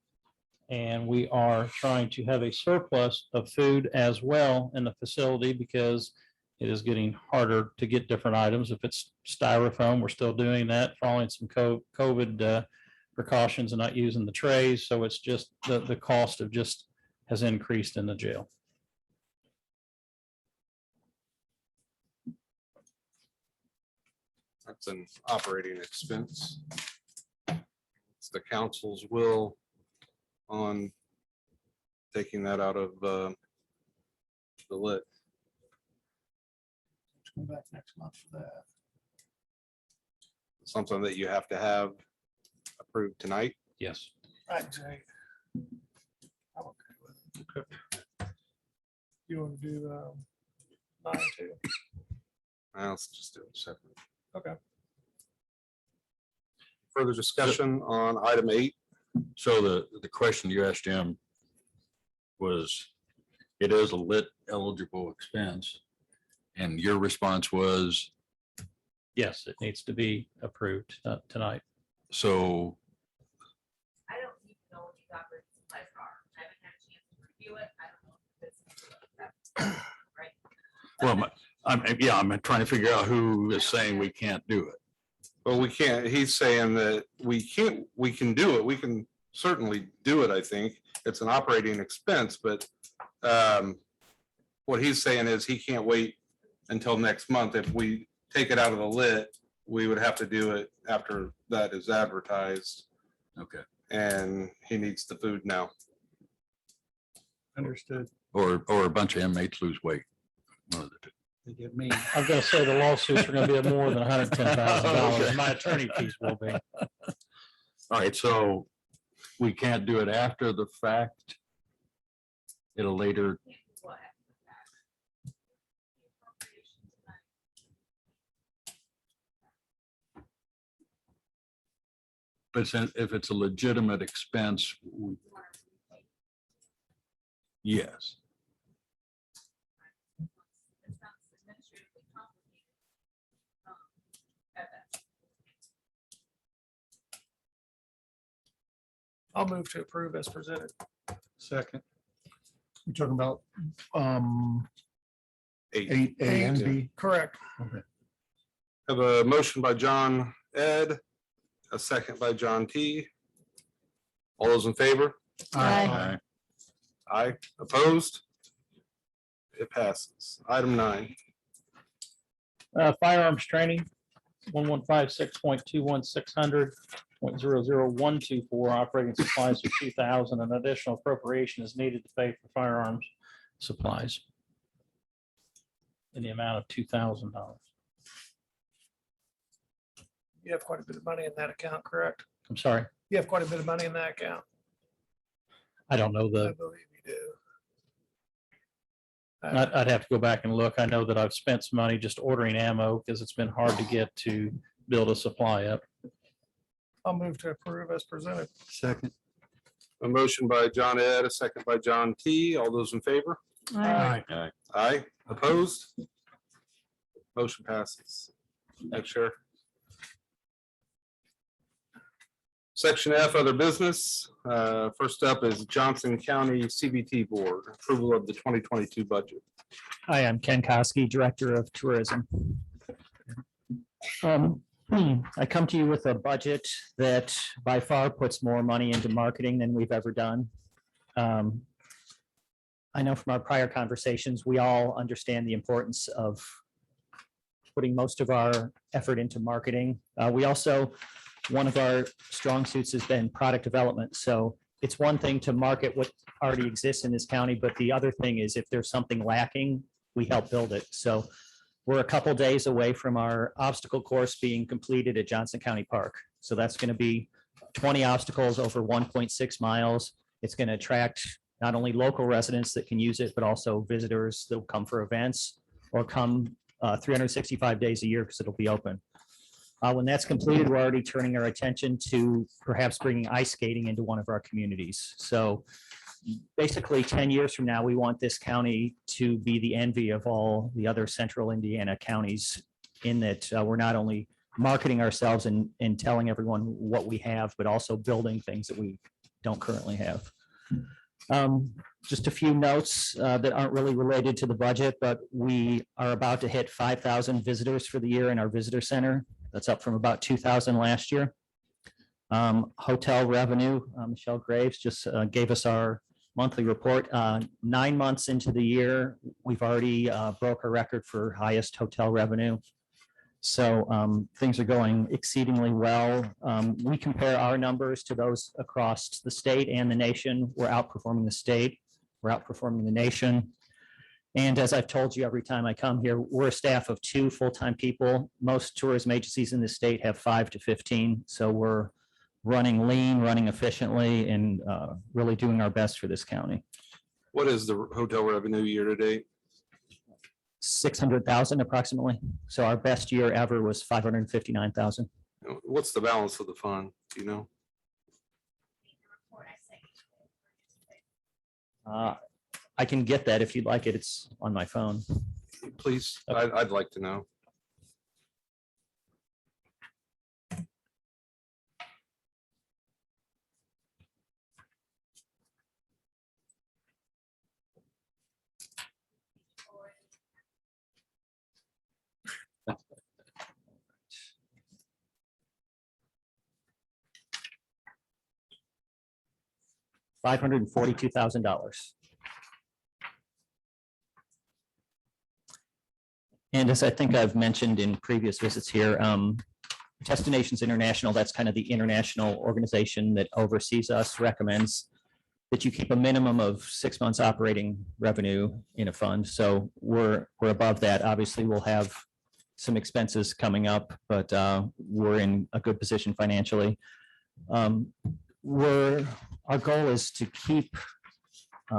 and we are trying to have a surplus of food as well in the facility because it is getting harder to get different items. If it's styrofoam, we're still doing that, following some COVID precautions and not using the trays. So it's just the cost of just has increased in the jail. That's an operating expense. It's the council's will on taking that out of the lit. Come back next month for that. Something that you have to have approved tonight. Yes. I'd say. I'm okay with it. Okay. You want to do 9 too? Let's just do it separate. Okay. Further discussion on item 8. So the question you asked him was, it is a lit eligible expense. And your response was, Yes, it needs to be approved tonight. so I don't need to know what these operating supplies are. I haven't had a chance to review it. I don't know if it's. Right. well, I'm trying to figure out who is saying we can't do it. Well, we can't, he's saying that we can do it. We can certainly do it, I think. It's an operating expense, but what he's saying is he can't wait until next month. If we take it out of the lit, we would have to do it after that is advertised, Okay. and he needs the food now. Understood. Or a bunch of inmates lose weight. One of the two. They give me. I'm gonna say the lawsuits are gonna be more than $110,000. My attorney fees will be. All right, so we can't do it after the fact. It'll later, What? but if it's a legitimate expense, yes. It's not administratively complicated. At that. I'll move to approve as presented. Second. We're talking about 8. 8A and B. Correct. Have a motion by John Ed, a second by John T. All those in favor? Aye. Aye. Opposed? It passes. Item 9. Firearms training, 1156.21600.00124, operating supplies of 2,000. An additional appropriation is needed to pay for firearms supplies in the amount of $2,000. You have quite a bit of money in that account, correct? I'm sorry, You have quite a bit of money in that account. I don't know I the, believe you do. I'd have to go back and look. I know that I've spent some money just ordering ammo because it's been hard to get to build a supply up. I'll move to approve as presented. Second. A motion by John Ed, a second by John T. All those in favor? Aye. Aye. Opposed? Motion passes. Thanks, Sheriff. Section F, other business. First up is Johnson County CBT Board, approval of the 2022 budget. Hi, I'm Ken Koski, Director of Tourism. I come to you with a budget that by far puts more money into marketing than we've ever done. I know from our prior conversations, we all understand the importance of putting most of our effort into marketing. We also, one of our strong suits has been product development. So it's one thing to market what already exists in this county, but the other thing is if there's something lacking, we help build it. So we're a couple days away from our obstacle course being completed at Johnson County Park. So that's going to be 20 obstacles over 1.6 miles. It's going to attract not only local residents that can use it, but also visitors that will come for events or come 365 days a year because it'll be open. When that's completed, we're already turning our attention to perhaps bringing ice skating into one of our communities. So basically 10 years from now, we want this county to be the envy of all the other central Indiana counties in that we're not only marketing ourselves and telling everyone what we have, but also building things that we don't currently have. Just a few notes that aren't really related to the budget, but we are about to hit 5,000 visitors for the year in our visitor center. That's up from about 2,000 last year. Hotel revenue, Michelle Graves just gave us our monthly report. 9 months into the year, we've already broke a record for highest hotel revenue. So things are going exceedingly well. We compare our numbers to those across the state and the nation. We're outperforming the state. We're outperforming the nation. And as I've told you every time I come here, we're a staff of 2 full-time people. Most tourism agencies in the state have 5 to 15. So we're running lean, running efficiently, and really doing our best for this county. What is the hotel revenue year to date? 600,000 approximately. So our best year ever was 559,000. What's the balance of the fund? Do you know? I can get that if you'd like it. It's on my phone. Please, Okay. I'd like to know. $542,000. And as I think I've mentioned in previous visits here, Destinations International, that's kind of the international organization that oversees us, recommends that you keep a minimum of 6 months operating revenue in a fund. So we're above that. Obviously, we'll have some expenses coming up, but we're in a good position financially. Our goal is to keep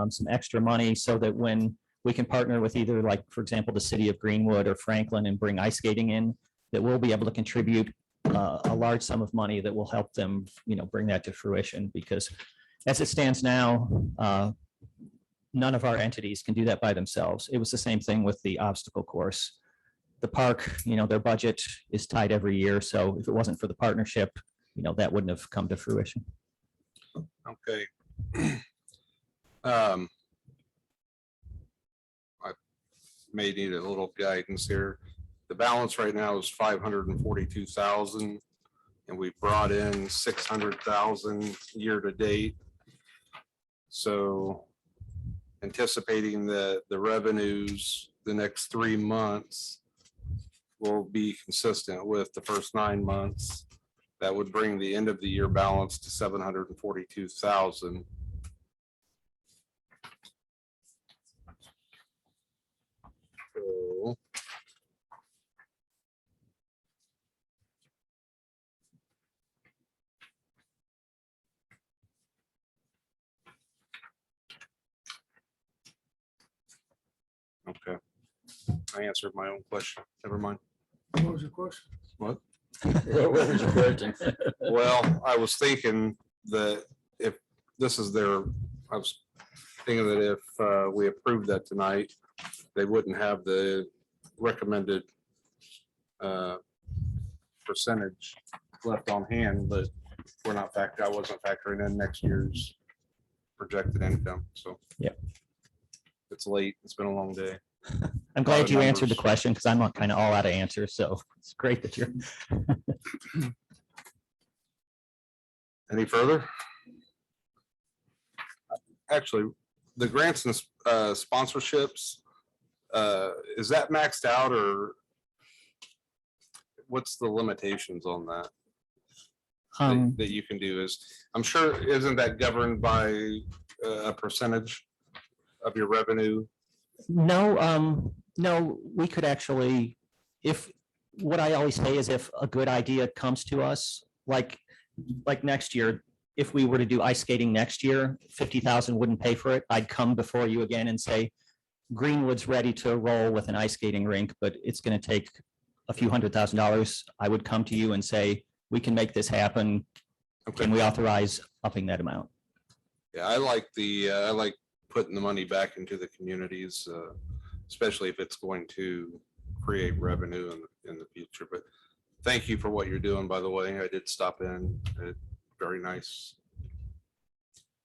some extra money so that when we can partner with either, like, for example, the city of Greenwood or Franklin and bring ice skating in, that we'll be able to contribute a large sum of money that will help them, bring that to fruition. Because as it stands now, none of our entities can do that by themselves. It was the same thing with the obstacle course. The park, their budget is tied every year. So if it wasn't for the partnership, that wouldn't have come to fruition. Okay. I may need a little guidance here. The balance right now is 542,000, and we brought in 600,000 year to date. So anticipating the revenues the next 3 months will be consistent with the first 9 months. That would bring the end of the year balance to 742,000. So okay, I answered my own question. Never mind. What was your question? What? What was your question? Well, I was thinking that if this is their, I was thinking that if we approved that tonight, they wouldn't have the recommended percentage left on hand, but we're not I wasn't factoring in next year's projected income, so. Yep. It's late. It's been a long day. I'm glad you answered the numbers. question because I'm kind of all out of answers. So it's great that you're. Any further? Actually, the grants and sponsorships, is that maxed out, or what's the limitations on that? That you can do is, I'm sure, isn't that governed by a percentage of your revenue? No, we could actually, what I always say is if a good idea comes to us, like next year, if we were to do ice skating next year, 50,000 wouldn't pay for it. I'd come before you again and say, Greenwood's ready to roll with an ice skating rink, but it's going to take a few $100,000. I would come to you and say, we can make this happen. Okay. Can we authorize upping that amount? Yeah, I like I like putting the money back into the communities, especially if it's going to create revenue in the future. But thank you for what you're doing, by the way. I did stop in. Very nice.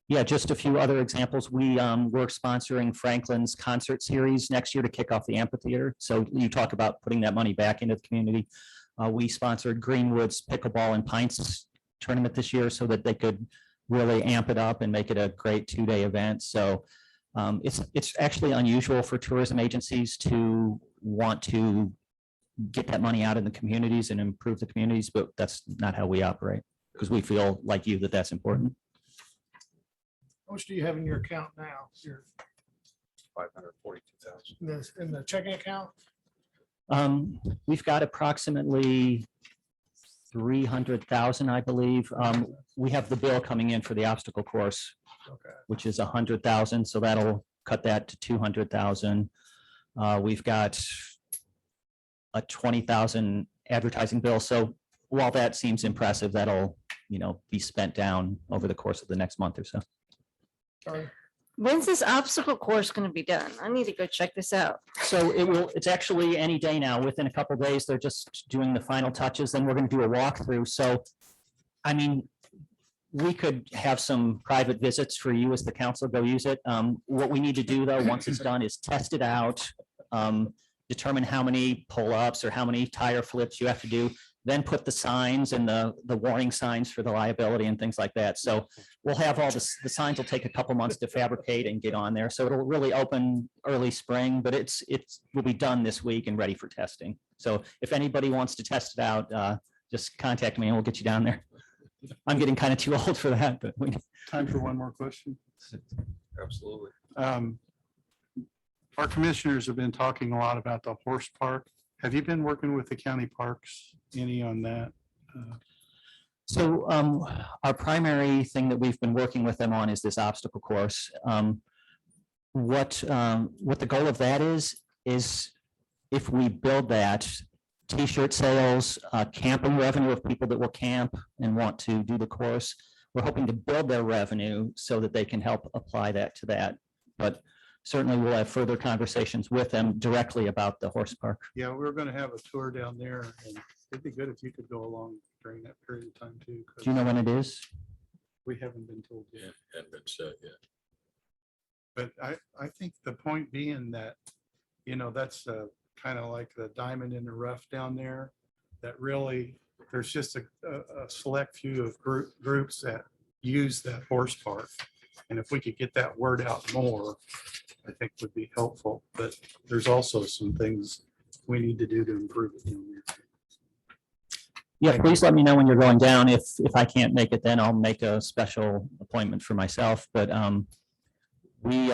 Yeah, just a few other examples. We're sponsoring Franklin's concert series next year to kick off the amphitheater. So you talk about putting that money back into the community. We sponsored Greenwood's pickleball and pints tournament this year so that they could really amp it up and make it a great 2-day event. So it's actually unusual for tourism agencies to want to get that money out in the communities and improve the communities, but that's not how we operate, because we feel like you that that's important. How much do you have in your account now? Your, 542,000. in the checking account? We've got approximately 300,000, I believe. We have the bill coming in for the obstacle course, Okay. which is 100,000, so that'll cut that to 200,000. We've got a 20,000 advertising bill. So while that seems impressive, that'll, be spent down over the course of the next month or so. Sorry. When's this obstacle course going to be done? I need to go check this out. So it's actually any day now. Within a couple of days, they're just doing the final touches. Then we're going to do a walkthrough. So, I mean, we could have some private visits for you as the council, go use it. What we need to do though, once it's done, is test it out, determine how many pull-ups or how many tire flips you have to do, then put the signs and the warning signs for the liability and things like that. So we'll have all the signs will take a couple months to fabricate and get on there. So it'll really open early spring, but it will be done this week and ready for testing. So if anybody wants to test it out, just contact me and we'll get you down there. I'm getting kind of too old for that, but Time for one more question. Absolutely. Our commissioners have been talking a lot about the horse park. Have you been working with the county parks any on that? So our primary thing that we've been working with them on is this obstacle course. What the goal of that is if we build that, T-shirt sales, camping revenue of people that will camp and want to do the course, we're hoping to build their revenue so that they can help apply that to that. But certainly we'll have further conversations with them directly about the horse park. Yeah, we're going to have a tour down there, and it'd be good if you could go along during that period of time too. 'Cause Do you know when it is? we haven't been told yet. Hadn't been said yet. But I think the point being that, that's kind of like the diamond in the rough down there, that really, there's just a select few of groups that use that horse park. And if we could get that word out more, I think would be helpful. But there's also some things we need to do to improve it down there. Yeah, please let me know when you're going down. If I can't make it, then I'll make a special appointment for myself. But we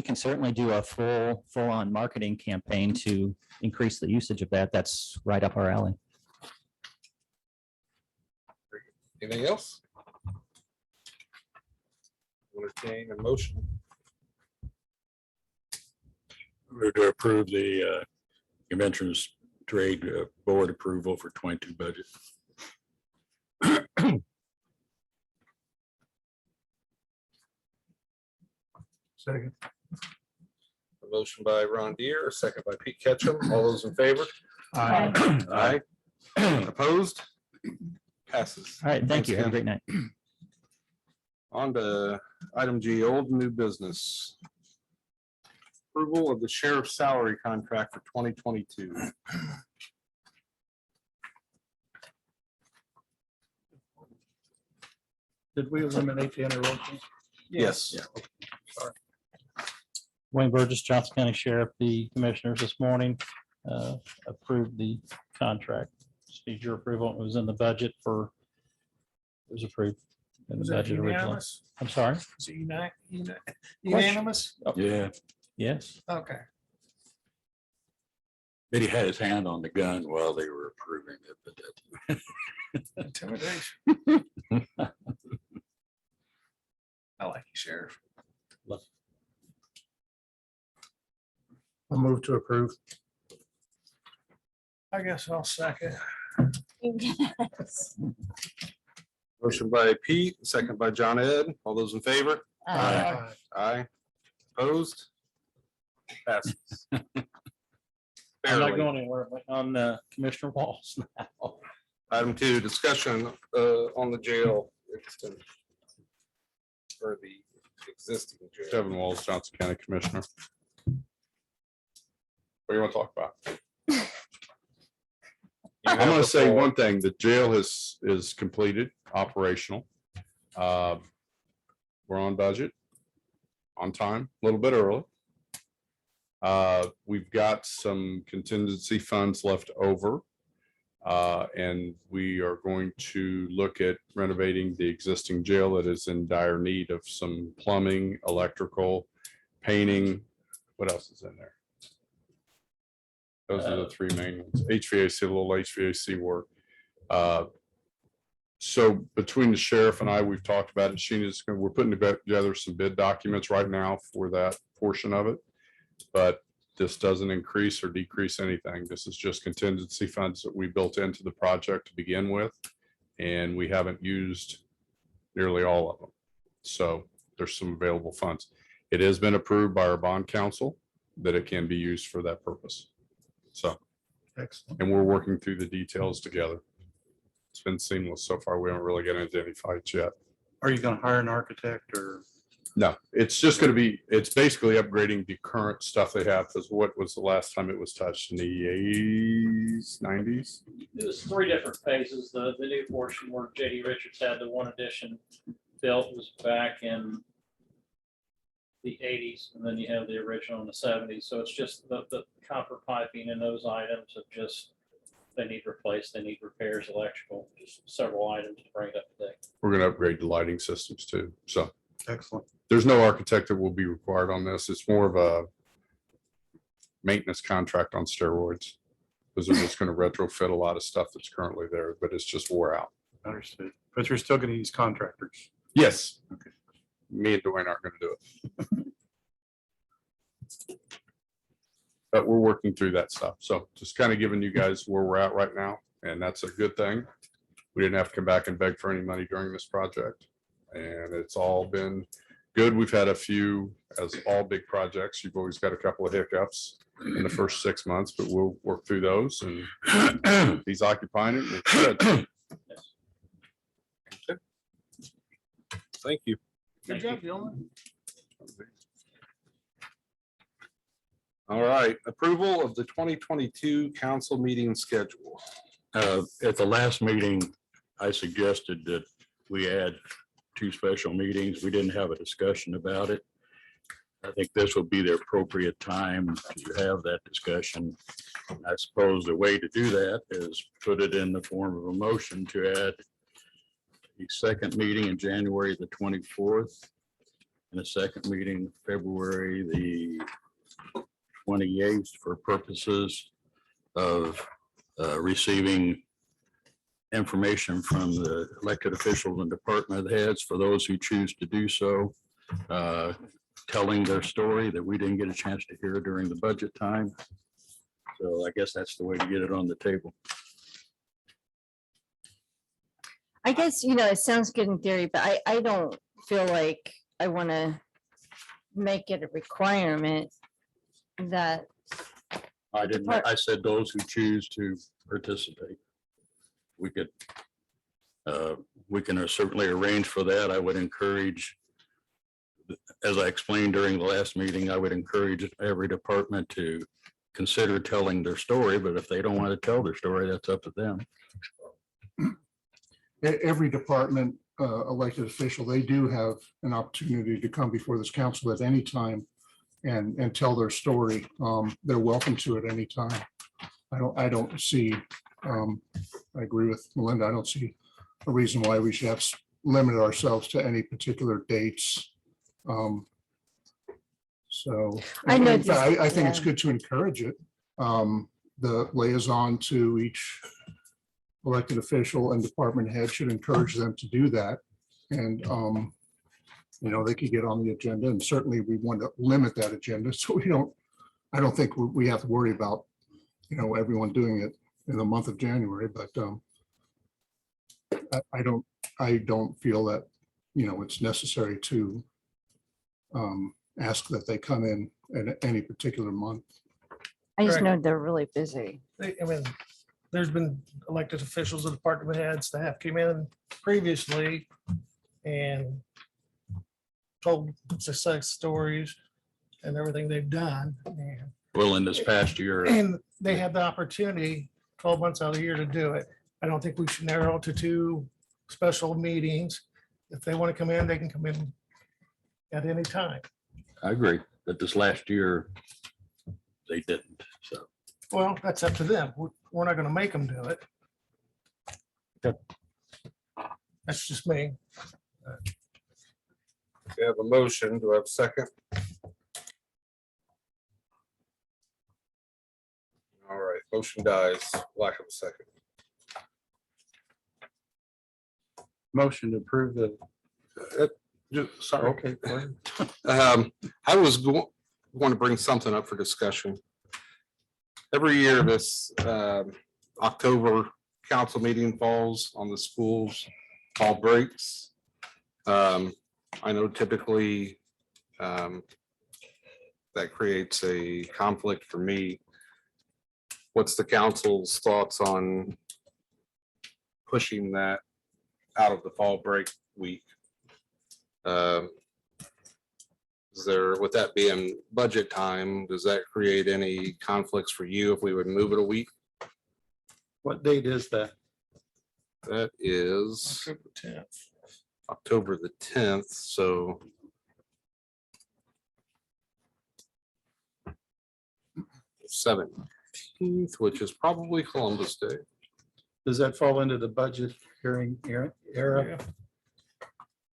can certainly do a full-on marketing campaign to increase the usage of that. That's right up our alley. Anything else? Entertain a motion. Move to approve the conventions trade board approval for 22 budget. Second. A motion by Ron Deere, a second by Pete Ketchum. All those in favor? Aye. Aye. Opposed? Passes. All right, thank Thanks, you. Have a Ken. great night. On to item G, old and new business. Approval of the sheriff's salary contract for 2022. Did we eliminate the interlocal? Yes. Wayne Burgess, Johnson County Sheriff, the commissioners this morning approved the contract. Just need your approval. It was in the budget it was approved in the Was it budget originally. unanimous? I'm sorry? Is it unanimous? Yeah, Yes. Okay. but he had his hand on the gun while they were approving it, but that. Intimidation. I like you, Sheriff. I'll move to approve. I guess I'll second. Yes. Motion by Pete, second by John Ed. All those in favor? Aye. Aye. Opposed? Passes. I'm not Barely. going anywhere, but on Commissioner Walls now. Item 2, discussion on the jail extension. Or the existing jail. Kevin Walls, Johnson County Commissioner. What do you want to talk about? I'm going to say one thing, the jail is completed, operational. We're on budget, on time, a little bit early. We've got some contingency funds left over. And we are going to look at renovating the existing jail that is in dire need of some plumbing, electrical, painting. What else is in there? Those are the three main ones. HVAC, a little HVAC work. So between the sheriff and I, we've talked about it. We're putting together some bid documents right now for that portion of it. But this doesn't increase or decrease anything. This is just contingency funds that we built into the project to begin with. And we haven't used nearly all of them. So there's some available funds. It has been approved by our bond council that it can be used for that purpose. So, Excellent. and we're working through the details together. It's been seamless so far. We haven't really got into any fights yet. Are you gonna hire an architect or? No, it's just going to be, it's basically upgrading the current stuff they have, because what was the last time it was touched, in the 80s, 90s? It was 3 different phases. The new portion where JD Richards had the 1 addition built was back in the 80s, and then you have the original in the 70s. So it's just the copper piping and those items have just, they need replaced, they need repairs, electrical, just several items to bring it up to date. We're going to upgrade the lighting systems too. So Excellent. there's no architect that will be required on this. It's more of a maintenance contract on steroids. Because they're just going to retrofit a lot of stuff that's currently there, but it's just wore out. Understood. But you're still gonna use contractors. Yes. Okay. Me and Dwayne aren't going to do it. But we're working through that stuff. So just kind of giving you guys where we're at right now. And that's a good thing. We didn't have to come back and beg for any money during this project. And it's all been good. We've had a few, as all big projects, you've always got a couple of hiccups in the first 6 months, but we'll work through those, and he's occupying it. And it's good. Okay. Thank you. Good job, gentlemen. All right, approval of the 2022 council meeting schedule. At the last meeting, I suggested that we add 2 special meetings. We didn't have a discussion about it. I think this will be the appropriate time to have that discussion. I suppose the way to do that is put it in the form of a motion to add the second meeting in January the 24th and a second meeting February the 28th for purposes of receiving information from the elected officials and department heads, for those who choose to do so, telling their story that we didn't get a chance to hear during the budget time. So I guess that's the way to get it on the table. I guess, it sounds good in theory, but I don't feel like I want to make it a requirement that. I didn't, I said those who choose to participate. We can certainly arrange for that. I would encourage, as I explained during the last meeting, I would encourage every department to consider telling their story, but if they don't want to tell their story, that's up to them. Every department, elected official, they do have an opportunity to come before this council at any time and tell their story. They're welcome to it anytime. I don't see, I agree with Melinda. I don't see a reason why we should have limited ourselves to any particular dates. So I know in fact, I think it's yeah. good to encourage it. The liaison to each elected official and department head should encourage them to do that. And, they could get on the agenda, and certainly we want to limit that agenda. So I don't think we have to worry about, everyone doing it in the month of January, but I don't feel that, it's necessary to ask that they come in at any particular month. I just Correct. know they're really busy. There's been elected officials and department heads that have came in previously and told success stories and everything they've done. Well, in this past year, And they had the opportunity 12 months out of the year to do it. I don't think we should narrow it to 2 special meetings. If they want to come in, they can come in at any time. I agree that this last year, they didn't, so. Well, that's up to them. We're not gonna make them do it. That's just me. We have a motion. Do I have a second? All right, motion dies. Lack of a second. Motion to approve the. Sorry. Okay. go ahead. I was going to bring something up for discussion. Every year, this October council meeting falls on the school's fall breaks. I know typically that creates a conflict for me. What's the council's thoughts on pushing that out of the fall break week? Is there, with that being budget time, does that create any conflicts for you if we would move it a week? What date is that? That is October 10th. October the 10th, so. Seventeenth, which is probably Columbus Day. Does that fall into the budget hearing era? Yeah.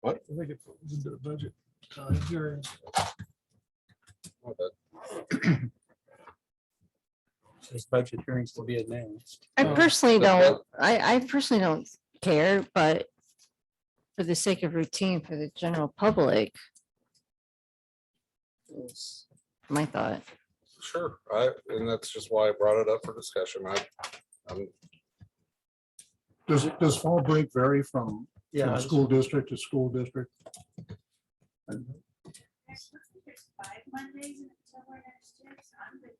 What? I think it falls into the budget time hearings. Says budget hearings to be announced. I personally don't, I personally don't care, but for the sake of routine for the general public is my thought. Sure, and that's just why I brought it up for discussion. I'm Does fall break vary from Yeah. school district to school district? There's 5 Mondays in October next year, so I'm good.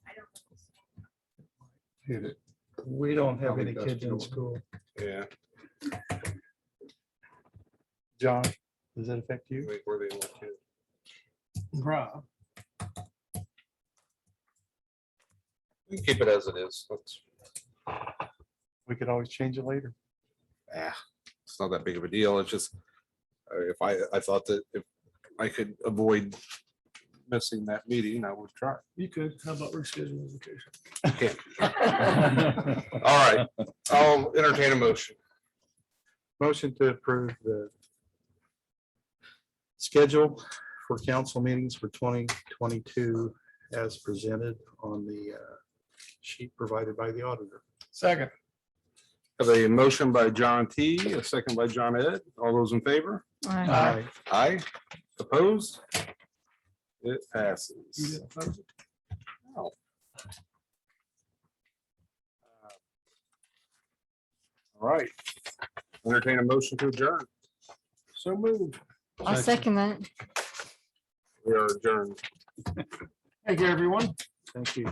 I don't. Hit it. We don't have Probably any best kids to in go. school. Yeah. John, does that affect you? Wait, where they went to. Rob. We can keep it as it is. We could always change it later. It's not that big of a deal. It's just, if I thought that if I could avoid missing that meeting, I would try. You could. How about rescheduling vacation? Can't. All right, I'll entertain a motion. Motion to approve the schedule for council meetings for 2022 as presented on the sheet provided by the auditor. Second. Have a motion by John T, a second by John Ed. All those in favor? Aye. Aye. Opposed? It You passes. didn't oppose it? No. All right. Entertain a motion to adjourn. So moved. I'll second that. We are adjourned. Thank you, everyone. Thank you.